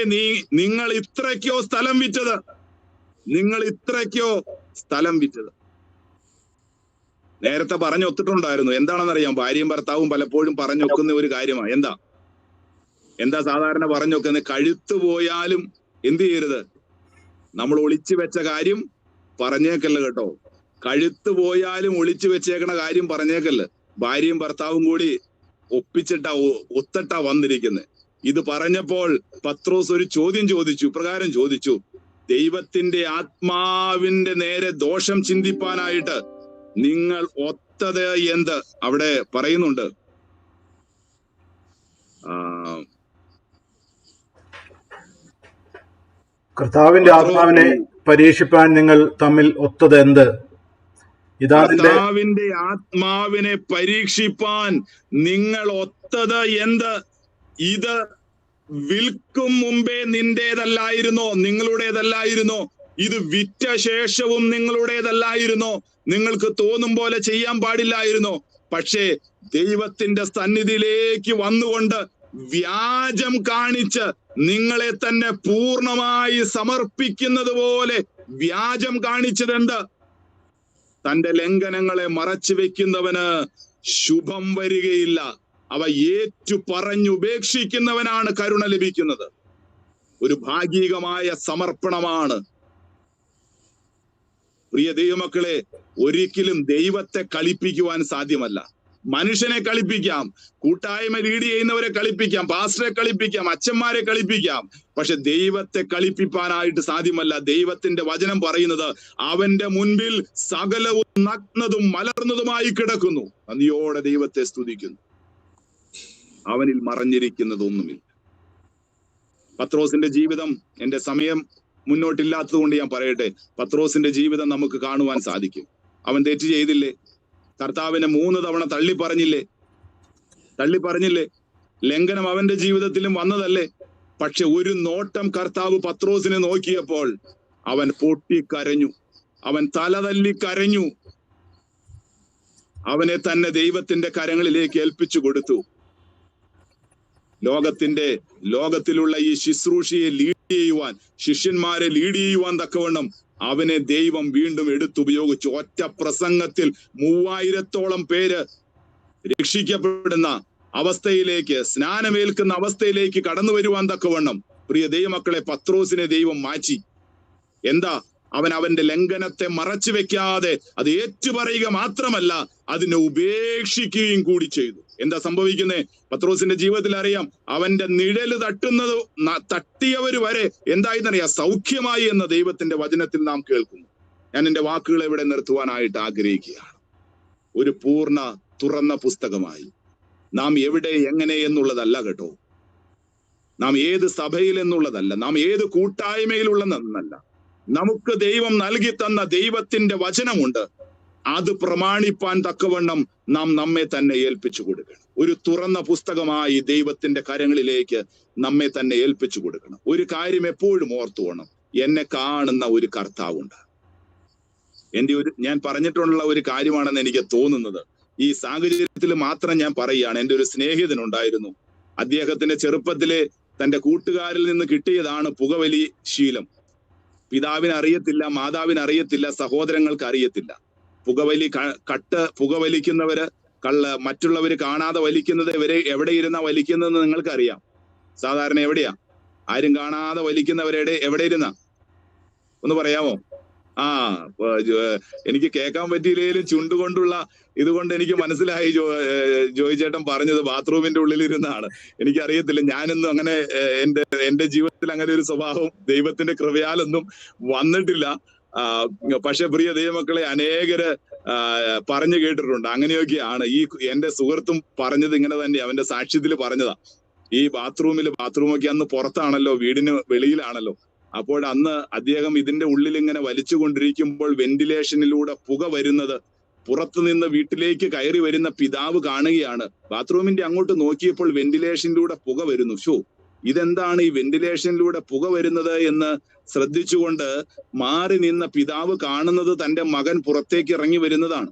നിങ്ങൾ ഇത്രയ്ക്കോ സ്ഥലം വിറ്റത്? നിങ്ങൾ ഇത്രയ്ക്കോ സ്ഥലം വിറ്റത്? നേരത്തെ പറഞ്ഞൊത്തിട്ടുണ്ടായിരുന്നു. എന്താണെന്നറിയാം? ഭാര്യയും ഭർത്താവും പലപ്പോഴും പറഞ്ഞൊക്കുന്ന ഒരു കാര്യമാണ്. എന്താ സാധാരണ പറഞ്ഞൊക്കുന്നത്? കഴുത്തു പോയാലും എന്ത് ചെയ്യരുത്? നമ്മൾ ഒളിച്ചു വെച്ച കാര്യം പറഞ്ഞേക്കല്ല കേട്ടോ. കഴുത്തു പോയാലും ഒളിച്ചു വെച്ചേക്കണ കാര്യം പറഞ്ഞേക്കല്ല. ഭാര്യയും ഭർത്താവും കൂടി ഒത്തിട്ടാ വന്നിരിക്കുന്നത്. ഇത് പറഞ്ഞപ്പോൾ പത്രോസ് ഒരു ചോദ്യം ചോദിച്ചു. ഇപ്രകാരം ചോദിച്ചു: ദൈവത്തിന്റെ ആത്മാവിന്റെ നേരെ ദോഷം ചിന്തിപ്പാനായിട്ട് നിങ്ങൾ ഒത്തത് എന്ത്? അവിടെ പറയുന്നുണ്ട്. കർത്താവിന്റെ ആത്മാവിനെ പരീക്ഷിപ്പാൻ നിങ്ങൾ തമ്മിൽ ഒത്തത് എന്ത്? കർത്താവിന്റെ ആത്മാവിനെ പരീക്ഷിപ്പാൻ നിങ്ങൾ ഒത്തത് എന്ത്? ഇത് വിൽക്കും മുമ്പേ നിന്റേതല്ലായിരുന്നോ, നിങ്ങളുടേതല്ലായിരുന്നോ? ഇത് വിറ്റ ശേഷവും നിങ്ങളുടേതല്ലായിരുന്നോ? നിങ്ങൾക്ക് തോന്നും പോലെ ചെയ്യാൻ പാടില്ലായിരുന്നോ? പക്ഷേ ദൈവത്തിന്റെ സന്നിധിയിലേക്ക് വന്നുകൊണ്ട് വ്യാജം കാണിച്ച് നിങ്ങളെ തന്നെ പൂർണ്ണമായി സമർപ്പിക്കുന്നത് പോലെ വ്യാജം കാണിച്ചതെന്ത്? തന്റെ ലംഘനങ്ങളെ മറച്ചു വെക്കുന്നവന് ശുഭം വരികയില്ല. അവ ഏറ്റു പറഞ്ഞുപേക്ഷിക്കുന്നവനാണ് കരുണ ലഭിക്കുന്നത്. ഒരു ഭാഗികമായ സമർപ്പണമാണ്. പ്രിയ ദൈവമക്കളെ, ഒരിക്കലും ദൈവത്തെ കളിപ്പിക്കുവാൻ സാധ്യമല്ല. മനുഷ്യനെ കളിപ്പിക്കാം, കൂട്ടായ്മ ലീഡ് ചെയ്യുന്നവരെ കളിപ്പിക്കാം, പാസ്റ്ററെ കളിപ്പിക്കാം, അച്ഛന്മാരെ കളിപ്പിക്കാം. പക്ഷെ ദൈവത്തെ കളിപ്പിക്കാനായിട്ട് സാധ്യമല്ല. ദൈവത്തിന്റെ വചനം പറയുന്നത് അവന്റെ മുൻപിൽ സകലവും നഗ്നതും മലർന്നതുമായി കിടക്കുന്നു. നന്ദിയോടെ ദൈവത്തെ സ്തുതിക്കുന്നു. അവനിൽ മറഞ്ഞിരിക്കുന്നതൊന്നുമില്ല. പത്രോസിന്റെ ജീവിതം, എന്റെ സമയം മുന്നോട്ടില്ലാത്തത് കൊണ്ട് ഞാൻ പറയട്ടെ, പത്രോസിന്റെ ജീവിതം നമുക്ക് കാണുവാൻ സാധിക്കും. അവൻ തെറ്റ് ചെയ്തില്ലേ? കർത്താവിനെ 3 തവണ തള്ളി പറഞ്ഞില്ലേ? ലംഘനം അവന്റെ ജീവിതത്തിലും വന്നതല്ലേ? പക്ഷെ ഒരു നോട്ടം കർത്താവ് പത്രോസിനെ നോക്കിയപ്പോൾ അവൻ പൊട്ടിക്കരഞ്ഞു, അവൻ തലതല്ലി കരഞ്ഞു, അവനെ തന്നെ ദൈവത്തിന്റെ കരങ്ങളിലേക്ക് ഏൽപ്പിച്ചു കൊടുത്തു. ലോകത്തിലുള്ള ഈ ശുശ്രൂഷയെ ലീഡ് ചെയ്യുവാൻ, ശിഷ്യന്മാരെ ലീഡ് ചെയ്യുവാൻ തക്കവണ്ണം അവനെ ദൈവം വീണ്ടും എടുത്തുപയോഗിച്ചു. ഒറ്റ പ്രസംഗത്തിൽ 3000-ഓളം പേര് രക്ഷിക്കപ്പെടുന്ന അവസ്ഥയിലേക്ക്, സ്നാനമേൽക്കുന്ന അവസ്ഥയിലേക്ക് കടന്നു വരുവാൻ തക്കവണ്ണം പ്രിയ ദൈവമക്കളെ പത്രോസിനെ ദൈവം മാറ്റി. എന്താ? അവന്റെ ലംഘനത്തെ മറച്ചു വെക്കാതെ അത് ഏറ്റുപറയുക മാത്രമല്ല, അതിനെ ഉപേക്ഷിക്കുകയും കൂടി ചെയ്തു. എന്താ സംഭവിക്കുന്നത്? പത്രോസിന്റെ ജീവിതത്തിൽ അറിയാം, അവന്റെ നിഴല് തട്ടിയവര് വരെ എന്തായെന്നറിയാം, സൗഖ്യമായി എന്ന ദൈവത്തിന്റെ വചനത്തിൽ നാം കേൾക്കുന്നു. ഞാൻ എന്റെ വാക്കുകൾ ഇവിടെ നിർത്തുവാനായിട്ട് ആഗ്രഹിക്കുകയാണ്. ഒരു പൂർണ്ണ തുറന്ന പുസ്തകമായി നാം എവിടെ എങ്ങനെ എന്നുള്ളതല്ല കേട്ടോ, നാം ഏത് സഭയിൽ എന്നുള്ളതല്ല, നാം ഏത് കൂട്ടായ്മയിലുള്ളതെന്നല്ല. നമുക്ക് ദൈവം നൽകി തന്ന ദൈവത്തിന്റെ വചനമുണ്ട്. അത് പ്രമാണിപ്പാൻ തക്കവണ്ണം നാം നമ്മെ തന്നെ ഏൽപ്പിച്ചു കൊടുക്കണം. ഒരു തുറന്ന പുസ്തകമായി ദൈവത്തിന്റെ കരങ്ങളിലേക്ക് നമ്മെ തന്നെ ഏൽപ്പിച്ചു കൊടുക്കണം. ഒരു കാര്യം എപ്പോഴും ഓർത്തുകൊള്ളണം, എന്നെ കാണുന്ന ഒരു കർത്താവുണ്ട്. ഞാൻ പറഞ്ഞിട്ടുള്ള ഒരു കാര്യമാണെന്ന് എനിക്ക് തോന്നുന്നത്. ഈ സാഹചര്യത്തിൽ മാത്രം ഞാൻ പറയുകയാണ്. എൻ്റെ ഒരു സ്നേഹിതനുണ്ടായിരുന്നു. അദ്ദേഹത്തിന്റെ ചെറുപ്പത്തിലെ തന്റെ കൂട്ടുകാരിൽ നിന്ന് കിട്ടിയതാണ് പുകവലി ശീലം. പിതാവിന് അറിയത്തില്ല, മാതാവിന് അറിയത്തില്ല, സഹോദരങ്ങൾക്ക് അറിയത്തില്ല. പുകവലിക്കുന്നവര് മറ്റുള്ളവര് കാണാതെ വലിക്കുന്നത് എവിടെ ഇരുന്നാ വലിക്കുന്നതെന്ന് നിങ്ങൾക്ക് അറിയാം. സാധാരണ എവിടെയാ? ആരും കാണാതെ വലിക്കുന്നവരുടെ എവിടെ ഇരുന്നാ ഒന്ന് പറയാമോ? എനിക്ക് കേൾക്കാൻ പറ്റിയില്ലെങ്കിലും ചുണ്ടുകൊണ്ടുള്ള ഇതുകൊണ്ട് എനിക്ക് മനസ്സിലായി. ജോയി ചേട്ടൻ പറഞ്ഞത് ബാത്റൂമിന്റെ ഉള്ളിലിരുന്നാണ്. എനിക്കറിയത്തില്ല, ഞാനൊന്നും അങ്ങനെ എന്റെ ജീവിതത്തിൽ അങ്ങനെ ഒരു സ്വഭാവം ദൈവത്തിന്റെ കൃപയാലൊന്നും വന്നിട്ടില്ല. പക്ഷെ പ്രിയ ദൈവമക്കളെ, അനേകര് പറഞ്ഞു കേട്ടിട്ടുണ്ട് അങ്ങനെയൊക്കെയാണ്. എന്റെ സുഹൃത്തും പറഞ്ഞത് ഇങ്ങനെ തന്നെ, അവന്റെ സാക്ഷ്യത്തിൽ പറഞ്ഞതാ. ഈ ബാത്റൂമൊക്കെ അന്ന് പുറത്താണല്ലോ, വീടിന് വെളിയിലാണല്ലോ. അപ്പോൾ അന്ന് അദ്ദേഹം ഇതിന്റെ ഉള്ളിൽ ഇങ്ങനെ വലിച്ചുകൊണ്ടിരിക്കുമ്പോൾ വെന്റിലേഷനിലൂടെ പുക വരുന്നത് പുറത്തുനിന്ന് വീട്ടിലേക്ക് കയറി വരുന്ന പിതാവ് കാണുകയാണ്. ബാത്റൂമിന്റെ അങ്ങോട്ട് നോക്കിയപ്പോൾ വെന്റിലേഷനിലൂടെ പുക വരുന്നു. ഇതെന്താണ് ഈ വെന്റിലേഷനിലൂടെ പുക വരുന്നത് എന്ന് ശ്രദ്ധിച്ചുകൊണ്ട് മാറി നിന്ന പിതാവ് കാണുന്നത് തന്റെ മകൻ പുറത്തേക്ക് ഇറങ്ങി വരുന്നതാണ്.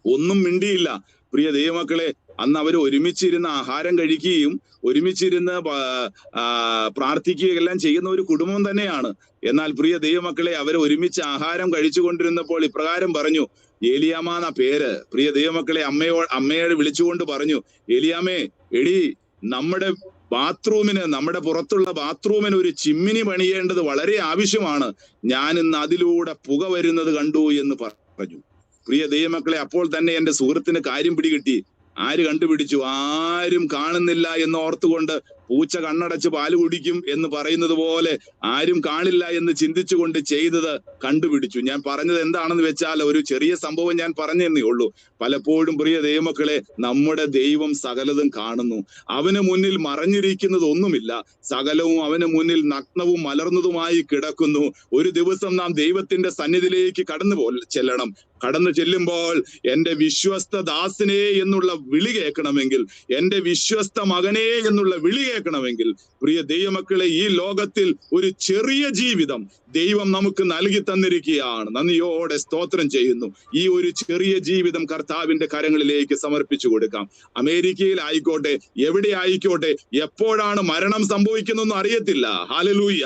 ഒന്നും മിണ്ടിയില്ല. പ്രിയ ദൈവമക്കളെ, അന്ന് അവർ ഒരുമിച്ചിരുന്ന് ആഹാരം കഴിക്കുകയും ഒരുമിച്ചിരുന്ന് പ്രാർത്ഥിക്കുകയെല്ലാം ചെയ്യുന്ന ഒരു കുടുംബം തന്നെയാണ്. എന്നാൽ പ്രിയ ദൈവമക്കളെ, അവർ ഒരുമിച്ച് ആഹാരം കഴിച്ചുകൊണ്ടിരുന്നപ്പോൾ ഇപ്രകാരം പറഞ്ഞു, ഏലിയാമ്മ എന്ന പേര്. പ്രിയ ദൈവമക്കളെ, അമ്മയോട് വിളിച്ചുകൊണ്ട് പറഞ്ഞു, ഏലിയാമ്മേ, എടി, നമ്മുടെ പുറത്തുള്ള ബാത്റൂമിന് ഒരു ചിമ്മിനി പണിയേണ്ടത് വളരെ ആവശ്യമാണ്. ഞാൻ ഇന്ന് അതിലൂടെ പുക വരുന്നത് കണ്ടു എന്ന് പറഞ്ഞു. പ്രിയ ദൈവമക്കളെ, അപ്പോൾ തന്നെ എന്റെ സുഹൃത്തിന് കാര്യം പിടികിട്ടി. ആര് കണ്ടുപിടിച്ചു? ആരും കാണുന്നില്ല എന്ന് ഓർത്തുകൊണ്ട് പൂച്ച കണ്ണടച്ച് പാല് കുടിക്കും എന്ന് പറയുന്നത് പോലെ ആരും കാണില്ല എന്ന് ചിന്തിച്ചുകൊണ്ട് ചെയ്തത് കണ്ടുപിടിച്ചു. ഞാൻ പറഞ്ഞത് എന്താണെന്ന് വെച്ചാൽ ഒരു ചെറിയ സംഭവം ഞാൻ പറഞ്ഞതേ ഉള്ളൂ. പലപ്പോഴും പ്രിയ ദൈവമക്കളെ, നമ്മുടെ ദൈവം സകലതും കാണുന്നു. അവന് മുന്നിൽ മറഞ്ഞിരിക്കുന്നത് ഒന്നുമില്ല. സകലവും അവന് മുന്നിൽ നഗ്നവും മലർന്നതുമായി കിടക്കുന്നു. ഒരു ദിവസം നാം ദൈവത്തിന്റെ സന്നിധിയിലേക്ക് ചെല്ലണം. കടന്നു ചെല്ലുമ്പോൾ എന്റെ വിശ്വസ്ത ദാസനെ എന്നുള്ള വിളി കേൾക്കണമെങ്കിൽ, എന്റെ വിശ്വസ്ത മകനെ എന്നുള്ള വിളി കേൾക്കണമെങ്കിൽ, പ്രിയ ദൈവമക്കളെ, ഈ ലോകത്തിൽ ഒരു ചെറിയ ജീവിതം ദൈവം നമുക്ക് നൽകി തന്നിരിക്കുകയാണ്. നന്ദിയോടെ സ്തോത്രം ചെയ്യുന്നു. ഈ ഒരു ചെറിയ ജീവിതം കർത്താവിന്റെ കരങ്ങളിലേക്ക് സമർപ്പിച്ചു കൊടുക്കാം. അമേരിക്കയിൽ ആയിക്കോട്ടെ, എവിടെ ആയിക്കോട്ടെ, എപ്പോഴാണ് മരണം സംഭവിക്കുന്നതെന്ന് അറിയത്തില്ല. ഹല്ലേലൂയ.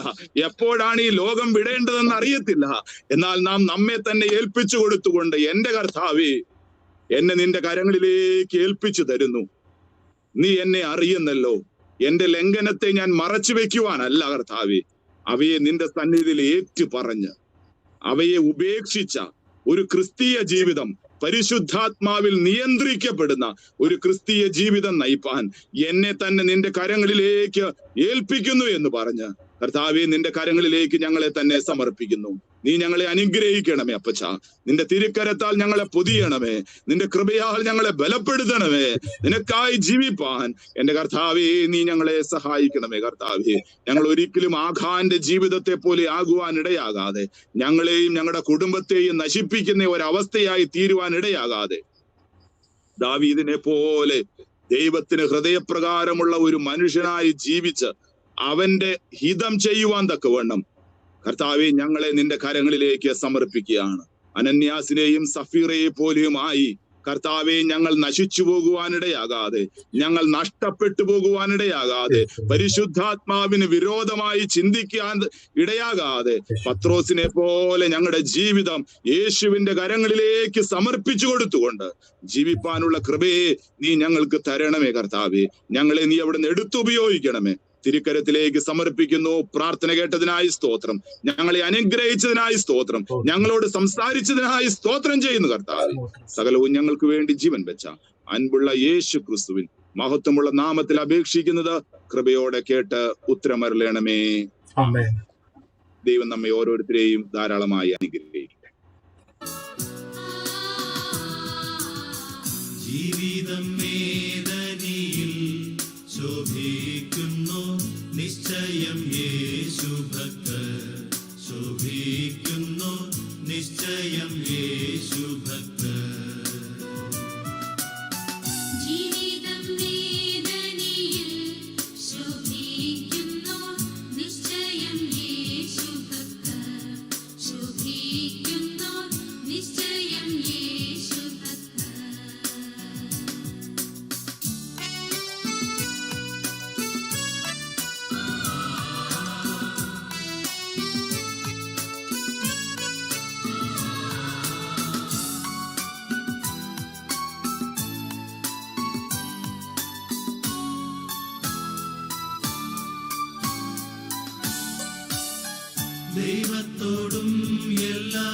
എപ്പോഴാണ് ഈ ലോകം വിടേണ്ടതെന്ന് അറിയത്തില്ല. എന്നാൽ നാം നമ്മെ തന്നെ ഏൽപ്പിച്ചു കൊടുത്തുകൊണ്ട്, എന്റെ കർത്താവേ, എന്നെ നിന്റെ കരങ്ങളിലേക്ക് ഏൽപ്പിച്ചു തരുന്നു. നീ എന്നെ അറിയുന്നല്ലോ. എന്റെ ലംഘനത്തെ ഞാൻ മറച്ചു വെക്കുവാനല്ല കർത്താവേ, അവയെ നിന്റെ സന്നിധിയിൽ ഏറ്റു പറഞ്ഞ് അവയെ ഉപേക്ഷിച്ച ഒരു ക്രിസ്തീയ ജീവിതം, പരിശുദ്ധാത്മാവിൽ നിയന്ത്രിക്കപ്പെടുന്ന ഒരു ക്രിസ്തീയ ജീവിതം നയിപ്പാൻ എന്നെ തന്നെ നിന്റെ കരങ്ങളിലേക്ക് ഏൽപ്പിക്കുന്നു എന്ന് പറഞ്ഞ്, കർത്താവേ, നിന്റെ കരങ്ങളിലേക്ക് ഞങ്ങളെ തന്നെ സമർപ്പിക്കുന്നു. നീ ഞങ്ങളെ അനുഗ്രഹിക്കണമേ അപ്പച്ച. നിന്റെ തിരുക്കരത്താൽ ഞങ്ങളെ പൊതിയണമേ. നിന്റെ കൃപയാൽ ഞങ്ങളെ ബലപ്പെടുത്തണമേ. നിനക്കായി ജീവിപ്പാൻ എന്റെ കർത്താവേ നീ ഞങ്ങളെ സഹായിക്കണമേ. കർത്താവേ, ഞങ്ങൾ ഒരിക്കലും ആഖാന്റെ ജീവിതത്തെ പോലെ ആകുവാൻ ഇടയാകാതെ, ഞങ്ങളെയും ഞങ്ങളുടെ കുടുംബത്തെയും നശിപ്പിക്കുന്ന ഒരവസ്ഥയായി തീരുവാൻ ഇടയാകാതെ, ദാവീദിനെ പോലെ ദൈവത്തിന് ഹൃദയപ്രകാരമുള്ള ഒരു മനുഷ്യനായി ജീവിച്ച് അവന്റെ ഹിതം ചെയ്യുവാൻ തക്കവണ്ണം കർത്താവെ ഞങ്ങളെ നിന്റെ കരങ്ങളിലേക്ക് സമർപ്പിക്കുകയാണ്. അനന്യാസിനെയും സഫീറയെ പോലെയുമായി കർത്താവെ ഞങ്ങൾ നശിച്ചു പോകുവാനിടയാകാതെ, ഞങ്ങൾ നഷ്ടപ്പെട്ടു പോകുവാനിടയാകാതെ, പരിശുദ്ധാത്മാവിന് വിരോധമായി ചിന്തിക്കാൻ ഇടയാകാതെ, പത്രോസിനെ പോലെ ഞങ്ങളുടെ ജീവിതം യേശുവിന്റെ കരങ്ങളിലേക്ക് സമർപ്പിച്ചു കൊടുത്തുകൊണ്ട് ജീവിപ്പാനുള്ള കൃപയെ നീ ഞങ്ങൾക്ക് തരണമേ കർത്താവെ. ഞങ്ങളെ നീ അവിടുന്ന് എടുത്തുപയോഗിക്കണമേ. തിരുക്കരത്തിലേക്ക് സമർപ്പിക്കുന്നു. പ്രാർത്ഥന കേട്ടതിനായി സ്തോത്രം. ഞങ്ങളെ അനുഗ്രഹിച്ചതിനായി സ്തോത്രം. ഞങ്ങളോട് സംസാരിച്ചതിനായി സ്തോത്രം ചെയ്യുന്നു കർത്താവേ. സകലവും ഞങ്ങൾക്ക് വേണ്ടി ജീവൻ വെച്ച അൻപുള്ള യേശു ക്രിസ്തുവിൻ മഹത്വമുള്ള നാമത്തിൽ അപേക്ഷിക്കുന്നത് കൃപയോടെ കേട്ട് ഉത്തരമരുളണമേ. ദൈവം നമ്മെ ഓരോരുത്തരെയും ധാരാളമായി അനുഗ്രഹിക്കട്ടെ. ജീവിതം വേദനയിൽ ശോഭിക്കുന്നു നിശ്ചയം യേശു ഭക്തർ, ശോഭിക്കുന്നു നിശ്ചയം യേശു ഭക്തർ. ജീവിതം വേദനയിൽ ശോഭിക്കുന്നു നിശ്ചയം യേശു ഭക്തർ, ശോഭിക്കുന്നു നിശ്ചയം യേശു ഭക്തർ. ദൈവത്തോടും എല്ലാ